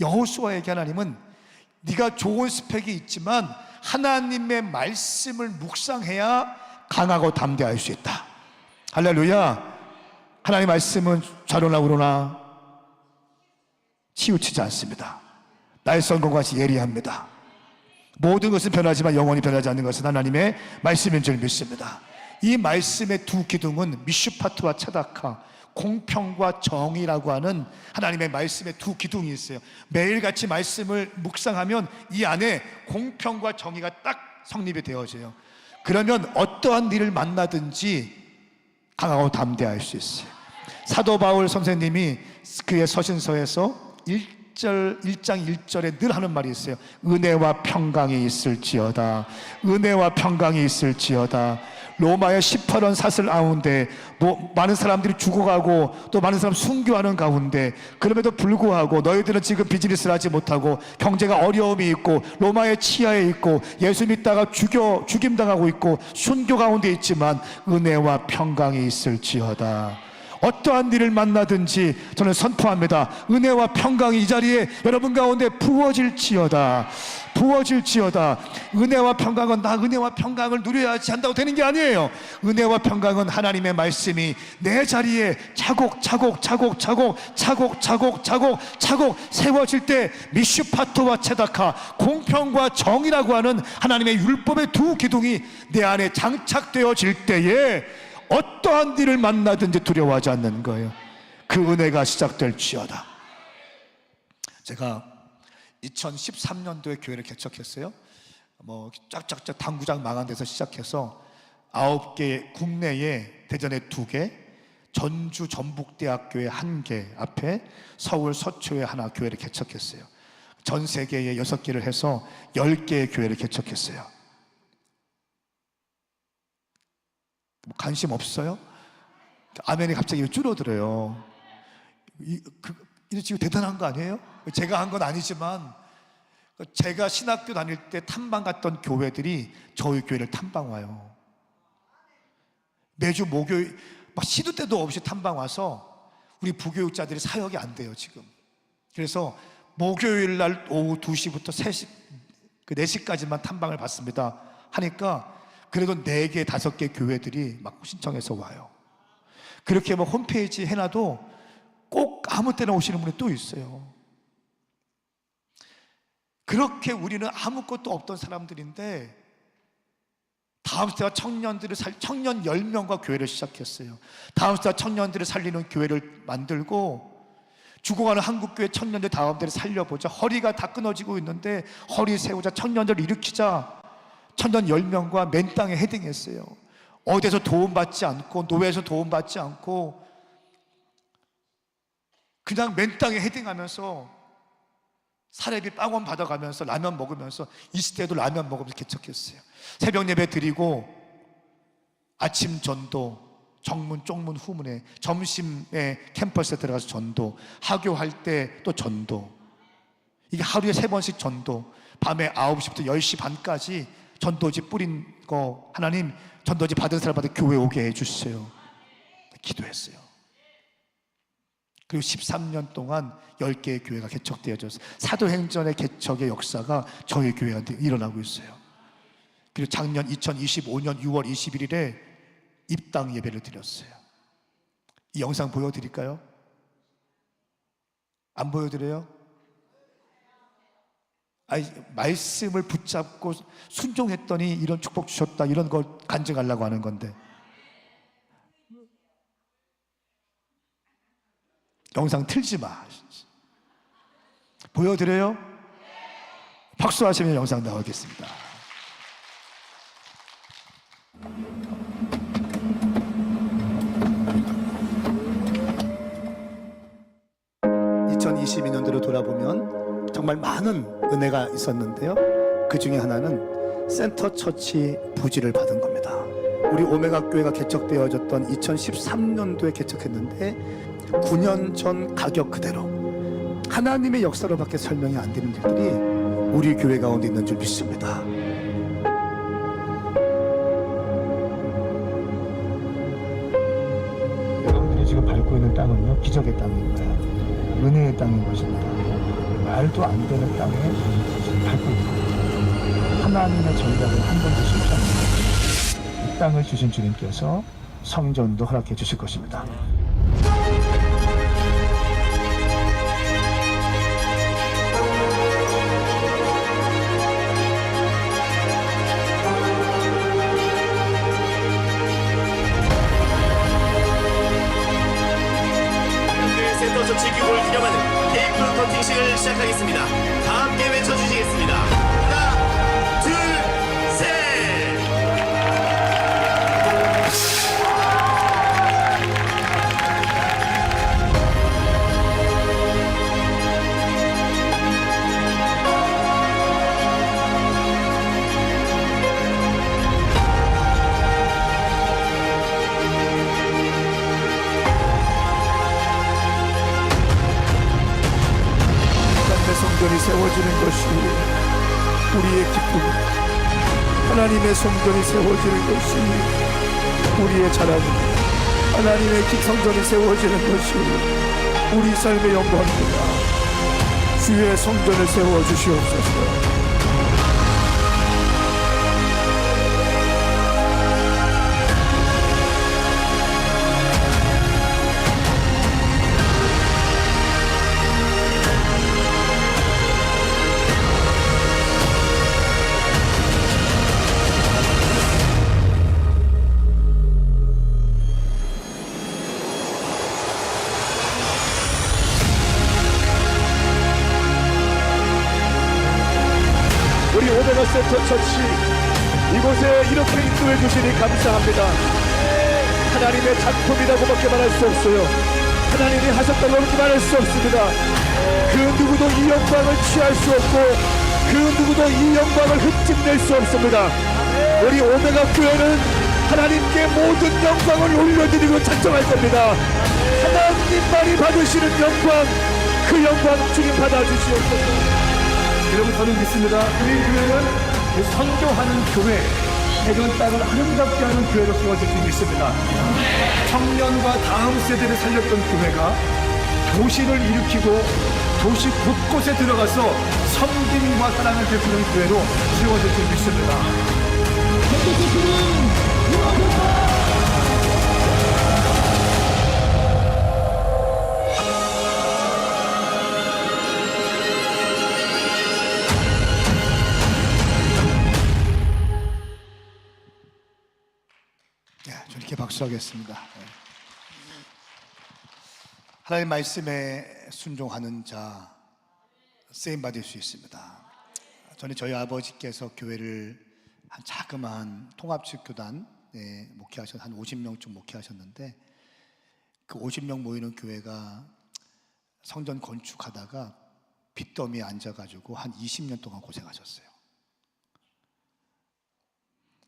여호수아에게 하나님은 네가 좋은 스펙이 있지만 하나님의 말씀을 묵상해야 강하고 담대할 수 있다. 할렐루야. 하나님의 말씀은 좌로나 우로나 치우치지 않습니다. 날성과 같이 예리합니다. 모든 것은 변하지만 영원히 변하지 않는 것은 하나님의 말씀인 줄 믿습니다. 이 말씀의 두 기둥은 미슈파트와 차다카, 공평과 정의라고 하는 하나님의 말씀의 두 기둥이 있어요. 매일같이 말씀을 묵상하면 이 안에 공평과 정의가 딱 성립이 되어져요. 그러면 어떠한 일을 만나든지 강하고 담대할 수 있어요. 사도 바울 선생님이 그의 서신서에서 1장 1절에 늘 하는 말이 있어요. 은혜와 평강이 있을지어다. 은혜와 평강이 있을지어다. 로마의 18원 사슬 가운데 많은 사람들이 죽어가고 또 많은 사람 순교하는 가운데 그럼에도 불구하고 너희들은 지금 비즈니스를 하지 못하고 경제가 어려움이 있고 로마의 치하에 있고 예수 믿다가 죽임당하고 있고 순교 가운데 있지만 은혜와 평강이 있을지어다. 어떠한 일을 만나든지 저는 선포합니다. 은혜와 평강이 이 자리에 여러분 가운데 부어질지어다. 부어질지어다. 은혜와 평강은 나 은혜와 평강을 누려야지 한다고 되는 게 아니에요. 은혜와 평강은 하나님의 말씀이 내 자리에 차곡차곡 세워질 때 미슈파토와 체다카, 공평과 정의라고 하는 하나님의 율법의 두 기둥이 내 안에 장착되어질 때에 어떠한 일을 만나든지 두려워하지 않는 거예요. 그 은혜가 시작될지어다. 제가 2013년도에 교회를 개척했어요. 쫙쫙쫙 당구장 망한 데서 시작해서 9개, 국내에 대전에 2개, 전주 전북대학교에 1개 앞에 서울 서초에 하나 교회를 개척했어요. 전 세계에 6개를 해서 10개의 교회를 개척했어요. 관심 없어요? 아멘이 갑자기 줄어들어요. 이거 지금 대단한 거 아니에요? 제가 한 건 아니지만 제가 신학교 다닐 때 탐방 갔던 교회들이 저희 교회를 탐방 와요. 매주 목요일 막 시도 때도 없이 탐방 와서 우리 부교육자들이 사역이 안 돼요 지금. 그래서 목요일 날 오후 2시부터 3시, 4시까지만 탐방을 받습니다 하니까 그래도 4개, 5개 교회들이 막 신청해서 와요. 그렇게 뭐 홈페이지 해놔도 꼭 아무 때나 오시는 분이 또 있어요. 그렇게 우리는 아무것도 없던 사람들인데 다음 세대와 청년 10명과 교회를 시작했어요. 다음 세대와 청년들을 살리는 교회를 만들고 죽어가는 한국교회 청년들 다음 세대를 살려보자. 허리가 다 끊어지고 있는데 허리 세우자. 청년들을 일으키자. 청년 10명과 맨 땅에 헤딩했어요. 어디에서 도움받지 않고 노예에서 도움받지 않고 그냥 맨 땅에 헤딩하면서 사례비 빵원 받아가면서 라면 먹으면서 이 시대에도 라면 먹으면서 개척했어요. 새벽 예배 드리고 아침 전도, 정문, 쪽문, 후문에 점심에 캠퍼스에 들어가서 전도, 하교할 때 또 전도. 이게 하루에 3번씩 전도. 밤에 9시부터 10시 반까지 전도지 뿌린 거 하나님 전도지 받은 사람한테 교회 오게 해주세요. 기도했어요. 그리고 13년 동안 10개의 교회가 개척되어졌어요. 사도행전의 개척의 역사가 저희 교회한테 일어나고 있어요. 그리고 작년 2025년 6월 21일에 입당 예배를 드렸어요. 이 영상 보여드릴까요? 안 보여드려요? 말씀을 붙잡고 순종했더니 이런 축복 주셨다 이런 걸 간증하려고 하는 건데 영상 틀지 마. 보여드려요? 박수하시면 영상 나오겠습니다. (2022년도로) 돌아보면 정말 많은 은혜가 있었는데요. 그 중에 하나는 센터 처치 부지를 받은 겁니다. 우리 오메가 교회가 개척되어졌던 2013년도에 개척했는데 9년 전 가격 그대로 하나님의 역사로밖에 설명이 안 되는 일들이 우리 교회 가운데 있는 줄 믿습니다. 여러분들이 지금 밟고 있는 땅은요, 기적의 땅인 거예요. 은혜의 땅인 것입니다. 말도 안 되는 땅에 갈 겁니다. 하나님의 전략을 한 번도 실패 안 합니다. 이 땅을 주신 주님께서 성전도 허락해 주실 것입니다. 센터 조치 규모를 기념하는 케이크 커팅식을 시작하겠습니다. 다 함께 외쳐주시겠습니다. 하나, 둘, 셋! 성전이 세워지는 것이 우리의 기쁨, 하나님의 성전이 세워지는 것이 우리의 자랑입니다. 하나님의 성전이 세워지는 것이 우리 삶의 영광입니다. 주의 성전을 세워주시옵소서. 우리 오메가 센터 처치 이곳에 이렇게 인도해 주시니 감사합니다. 하나님의 작품이라고밖에 말할 수 없어요. 하나님이 하셨다고밖에 말할 수 없습니다. 그 누구도 이 영광을 취할 수 없고 그 누구도 이 영광을 흠집낼 수 없습니다. 우리 오메가 교회는 하나님께 모든 영광을 올려드리고 찬송할 겁니다. 하나님만이 받으시는 영광, 그 영광 주님 받아주시옵소서. 여러분, 저는 믿습니다. 우리 교회는 선교하는 교회, 해전 땅을 아름답게 하는 교회로 세워질 수 믿습니다. 청년과 다음 세대를 살렸던 교회가 도시를 일으키고 도시 곳곳에 들어가서 섬김과 사랑을 베푸는 교회로 세워질 수 믿습니다. 이렇게 박수하겠습니다. 하나님 말씀에 순종하는 자 쓰임 받을 수 있습니다. 저는 저희 아버지께서 교회를 한 자그마한 통합식 교단 목회하셨 한 50명쯤 목회하셨는데 그 50명 모이는 교회가 성전 건축하다가 빚더미에 앉아가지고 한 20년 동안 고생하셨어요.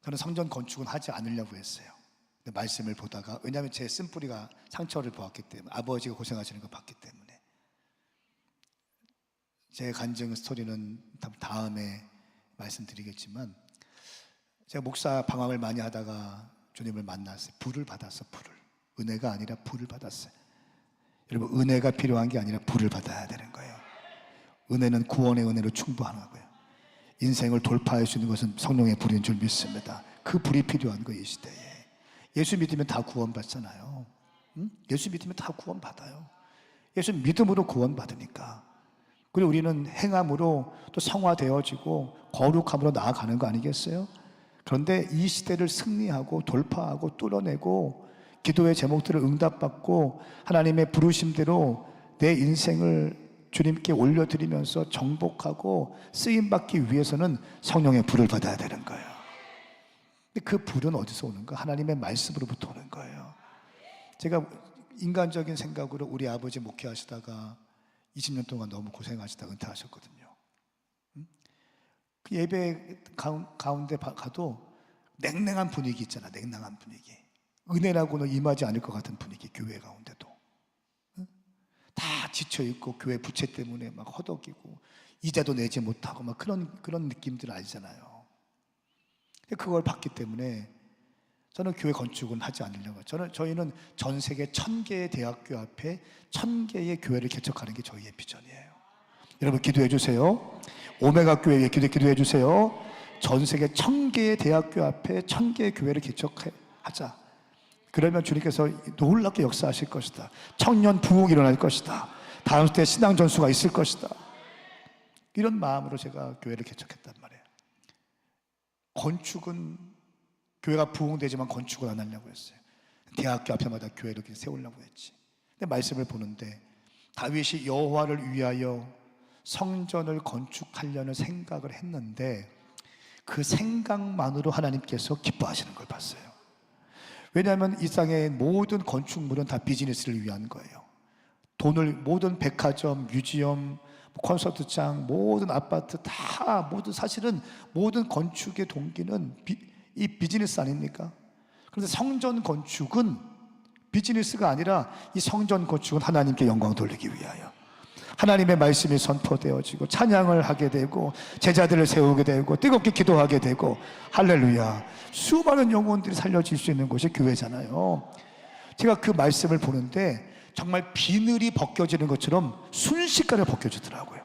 저는 성전 건축은 하지 않으려고 했어요. 말씀을 보다가, 왜냐하면 제 쓴뿌리가 상처를 보았기 때문에, 아버지가 고생하시는 걸 봤기 때문에. 제 간증 스토리는 다음에 말씀드리겠지만, 제가 목사 방황을 많이 하다가 주님을 만났어요. 불을 받았어. 불을. 은혜가 아니라 불을 받았어요. 여러분, 은혜가 필요한 게 아니라 불을 받아야 되는 거예요. 은혜는 구원의 은혜로 충분한 거고요. 인생을 돌파할 수 있는 것은 성령의 불인 줄 믿습니다. 그 불이 필요한 거예요, 이 시대에. 예수 믿으면 다 구원받잖아요. 예수 믿으면 다 구원받아요. 예수 믿음으로 구원받으니까. 그리고 우리는 행함으로 또 성화되어지고 거룩함으로 나아가는 거 아니겠어요? 그런데 이 시대를 승리하고 돌파하고 뚫어내고 기도의 제목들을 응답받고 하나님의 부르심대로 내 인생을 주님께 올려드리면서 정복하고 쓰임받기 위해서는 성령의 불을 받아야 되는 거예요. 근데 그 불은 어디서 오는가? 하나님의 말씀으로부터 오는 거예요. 제가 인간적인 생각으로 우리 아버지 목회하시다가 20년 동안 너무 고생하시다 은퇴하셨거든요. 그 예배 가운데 가도 냉랭한 분위기 있잖아. 냉랭한 분위기. 은혜라고는 임하지 않을 것 같은 분위기. 교회 가운데도 다 지쳐있고 교회 부채 때문에 막 허덕이고 이자도 내지 못하고 막 그런 느낌들 알잖아요. 그걸 봤기 때문에 저는 교회 건축은 하지 않으려고. 저희는 전 세계 1000개의 대학교 앞에 1000개의 교회를 개척하는 게 저희의 비전이에요. 여러분 기도해 주세요. 오메가 교회 위해 기도해 주세요. 전 세계 1000개의 대학교 앞에 1000개의 교회를 개척하자. 그러면 주님께서 놀랍게 역사하실 것이다. 청년 부흥이 일어날 것이다. 다음 때 신앙 전수가 있을 것이다. 이런 마음으로 제가 교회를 개척했단 말이에요. 건축은 교회가 부흥되지만 건축을 안 하려고 했어요. 대학교 앞에마다 교회를 이렇게 세우려고 했지. 근데 말씀을 보는데 다윗이 여호와를 위하여 성전을 건축하려는 생각을 했는데 그 생각만으로 하나님께서 기뻐하시는 걸 봤어요. 왜냐하면 이 땅의 모든 건축물은 다 비즈니스를 위한 거예요. 돈을, 모든 백화점, 뮤지엄, 콘서트장, 모든 아파트 다 모든 사실은 모든 건축의 동기는 이 비즈니스 아닙니까? 그런데 성전 건축은 비즈니스가 아니라 이 성전 건축은 하나님께 영광 돌리기 위하여 하나님의 말씀이 선포되어지고 찬양을 하게 되고 제자들을 세우게 되고 뜨겁게 기도하게 되고 할렐루야, 수많은 영혼들이 살려질 수 있는 곳이 교회잖아요. 제가 그 말씀을 보는데 정말 비늘이 벗겨지는 것처럼 순식간에 벗겨지더라고요.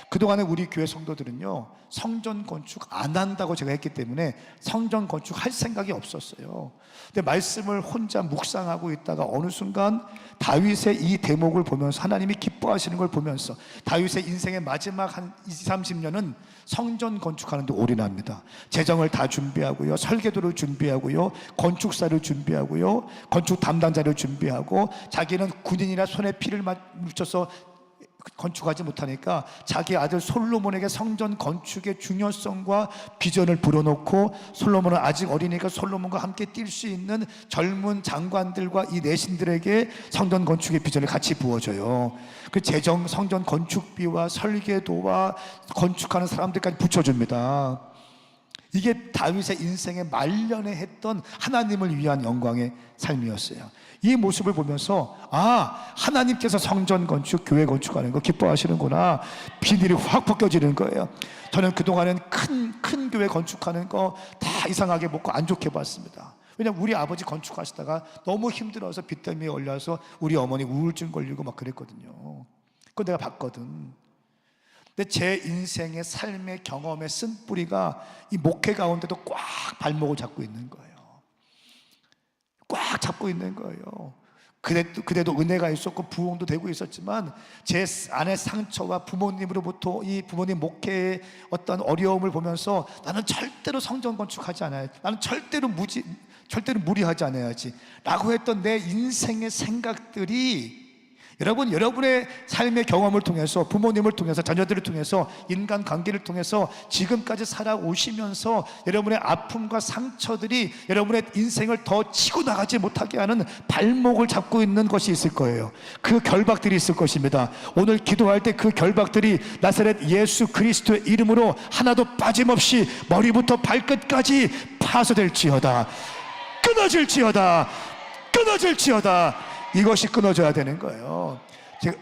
그동안에 우리 교회 성도들은요, 성전 건축 안 한다고 제가 했기 때문에 성전 건축 할 생각이 없었어요. 근데 말씀을 혼자 묵상하고 있다가 어느 순간 다윗의 이 대목을 보면서 하나님이 기뻐하시는 걸 보면서 다윗의 인생의 마지막 한 20, 30년은 성전 건축하는 데 올인합니다. 재정을 다 준비하고요, 설계도를 준비하고요, 건축사를 준비하고요, 건축 담당자를 준비하고, 자기는 군인이라 손에 피를 묻혀서 건축하지 못하니까 자기 아들 솔로몬에게 성전 건축의 중요성과 비전을 불어넣고, 솔로몬은 아직 어리니까 솔로몬과 함께 뛸 수 있는 젊은 장관들과 이 내신들에게 성전 건축의 비전을 같이 부어줘요. 그 재정, 성전 건축비와 설계도와 건축하는 사람들까지 붙여줍니다. 이게 다윗의 인생의 말년에 했던 하나님을 위한 영광의 삶이었어요. 이 모습을 보면서 하나님께서 성전 건축, 교회 건축하는 거 기뻐하시는구나. 비늘이 확 벗겨지는 거예요. 저는 그동안은 큰 교회 건축하는 거 다 이상하게 먹고 안 좋게 봤습니다. 왜냐면 우리 아버지 건축하시다가 너무 힘들어서 빚 때문에 올려서 우리 어머니 우울증 걸리고 막 그랬거든요. 그거 내가 봤거든. 근데 제 인생의 삶의 경험의 쓴뿌리가 이 목회 가운데도 꽉 발목을 잡고 있는 거예요. 꽉 잡고 있는 거예요. 그래도 은혜가 있었고 부흥도 되고 있었지만 제 안의 상처와 부모님으로부터 이 부모님 목회의 어떤 어려움을 보면서 나는 절대로 성전 건축하지 않아야, 나는 절대로 무리하지 않아야지 라고 했던 내 인생의 생각들이 여러분의 삶의 경험을 통해서, 부모님을 통해서, 자녀들을 통해서, 인간관계를 통해서 지금까지 살아오시면서 여러분의 아픔과 상처들이 여러분의 인생을 더 치고 나가지 못하게 하는 발목을 잡고 있는 것이 있을 거예요. 그 결박들이 있을 것입니다. 오늘 기도할 때 그 결박들이 나사렛 예수 그리스도의 이름으로 하나도 빠짐없이 머리부터 발끝까지 파쇄될지어다. 끊어질지어다. 이것이 끊어져야 되는 거예요.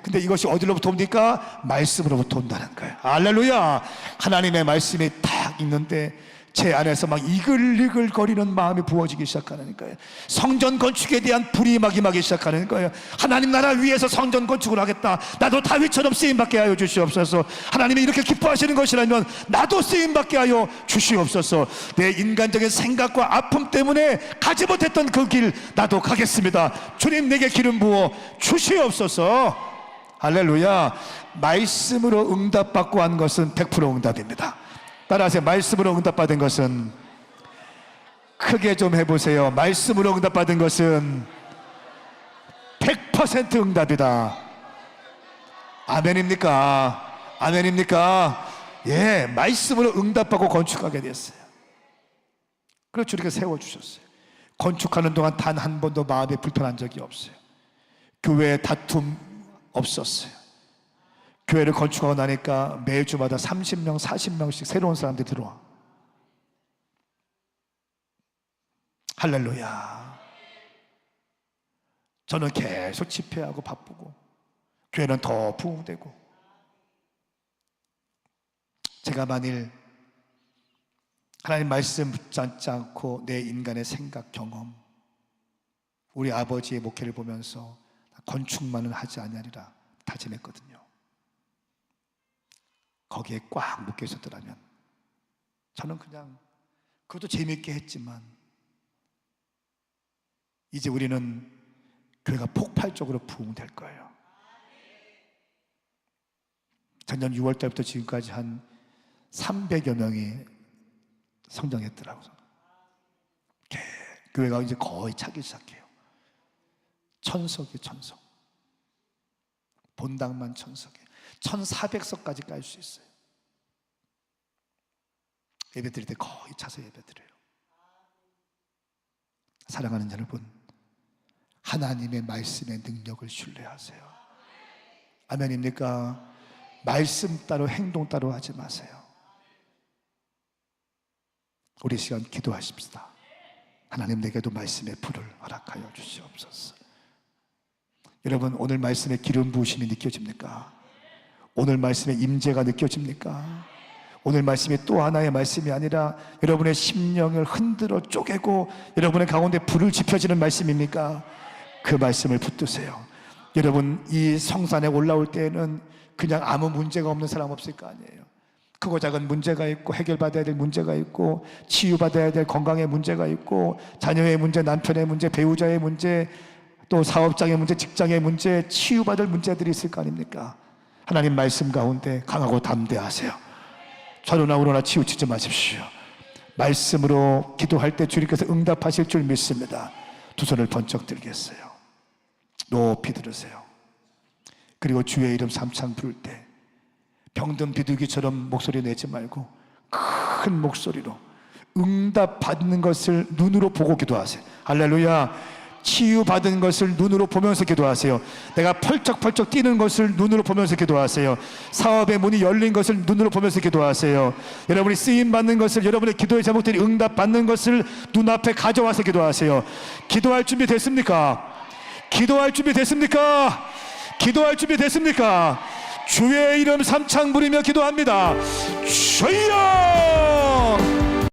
근데 이것이 어디로부터 옵니까? 말씀으로부터 온다는 거예요. 할렐루야. 하나님의 말씀이 딱 있는데 제 안에서 막 이글이글 거리는 마음이 부어지기 시작하는 거예요. 성전 건축에 대한 불이 막 임하기 시작하는 거예요. 하나님 나라 위해서 성전 건축을 하겠다. 나도 다윗처럼 쓰임받게 하여 주시옵소서. 하나님이 이렇게 기뻐하시는 것이라면 나도 쓰임받게 하여 주시옵소서. 내 인간적인 생각과 아픔 때문에 가지 못했던 그 길 나도 가겠습니다. 주님 내게 기름 부어 주시옵소서. 할렐루야. 말씀으로 응답받고 한 것은 100% 응답입니다. 따라하세요. 말씀으로 응답받은 것은, 크게 좀 해보세요. 말씀으로 응답받은 것은 100% 응답이다. 아멘입니까? 아멘입니까? 예, 말씀으로 응답받고 건축하게 됐어요. 그래서 주님께 세워주셨어요. 건축하는 동안 단 한 번도 마음이 불편한 적이 없어요. 교회에 다툼 없었어요. 교회를 건축하고 나니까 매주마다 30명, 40명씩 새로운 사람들이 들어와. 할렐루야. 저는 계속 집회하고 바쁘고 교회는 더 부흥되고. 제가 만일 하나님 말씀 붙잡지 않고 내 인간의 생각, 경험, 우리 아버지의 목회를 보면서 건축만은 하지 아니하리라 다짐했거든요. 거기에 꽉 묶여 있었더라면 저는 그냥 그것도 재미있게 했지만 이제 우리는 교회가 폭발적으로 부흥될 거예요. 작년 6월 달부터 지금까지 한 300여 명이 성장했더라고요. 교회가 이제 거의 차기 시작해요. 천석이 천석. 본당만 천석에 1400석까지 깔 수 있어요. 예배 드릴 때 거의 차서 예배 드려요. 사랑하는 여러분, 하나님의 말씀의 능력을 신뢰하세요. 아멘입니까? 말씀 따로 행동 따로 하지 마세요. 우리 시간 기도하십시다. 하나님, 내게도 말씀의 불을 허락하여 주시옵소서. 여러분, 오늘 말씀의 기름 부으심이 느껴집니까? 오늘 말씀의 임재가 느껴집니까? 오늘 말씀이 또 하나의 말씀이 아니라 여러분의 심령을 흔들어 쪼개고 여러분의 가운데 불을 지펴지는 말씀입니까? 그 말씀을 붙드세요. 여러분, 이 성산에 올라올 때에는 그냥 아무 문제가 없는 사람 없을 거 아니에요. 크고 작은 문제가 있고 해결받아야 될 문제가 있고 치유받아야 될 건강의 문제가 있고 자녀의 문제, 남편의 문제, 배우자의 문제, 또 사업장의 문제, 직장의 문제, 치유받을 문제들이 있을 거 아닙니까? 하나님 말씀 가운데 강하고 담대하세요. 좌로나 우로나 치우치지 마십시오. 말씀으로 기도할 때 주님께서 응답하실 줄 믿습니다. 두 손을 번쩍 들겠어요. 높이 들으세요. 그리고 주의 이름 삼창 부를 때 병든 비둘기처럼 목소리 내지 말고 큰 목소리로 응답받는 것을 눈으로 보고 기도하세요. 할렐루야. 치유받은 것을 눈으로 보면서 기도하세요. 내가 펄쩍펄쩍 뛰는 것을 눈으로 보면서 기도하세요. 사업의 문이 열린 것을 눈으로 보면서 기도하세요. 여러분이 쓰임받는 것을, 여러분의 기도의 제목들이 응답받는 것을 눈앞에 가져와서 기도하세요. 기도할 준비 됐습니까? 기도할 준비 됐습니까? 기도할 준비 됐습니까? 주의 이름 삼창 부리며 기도합니다. 주여!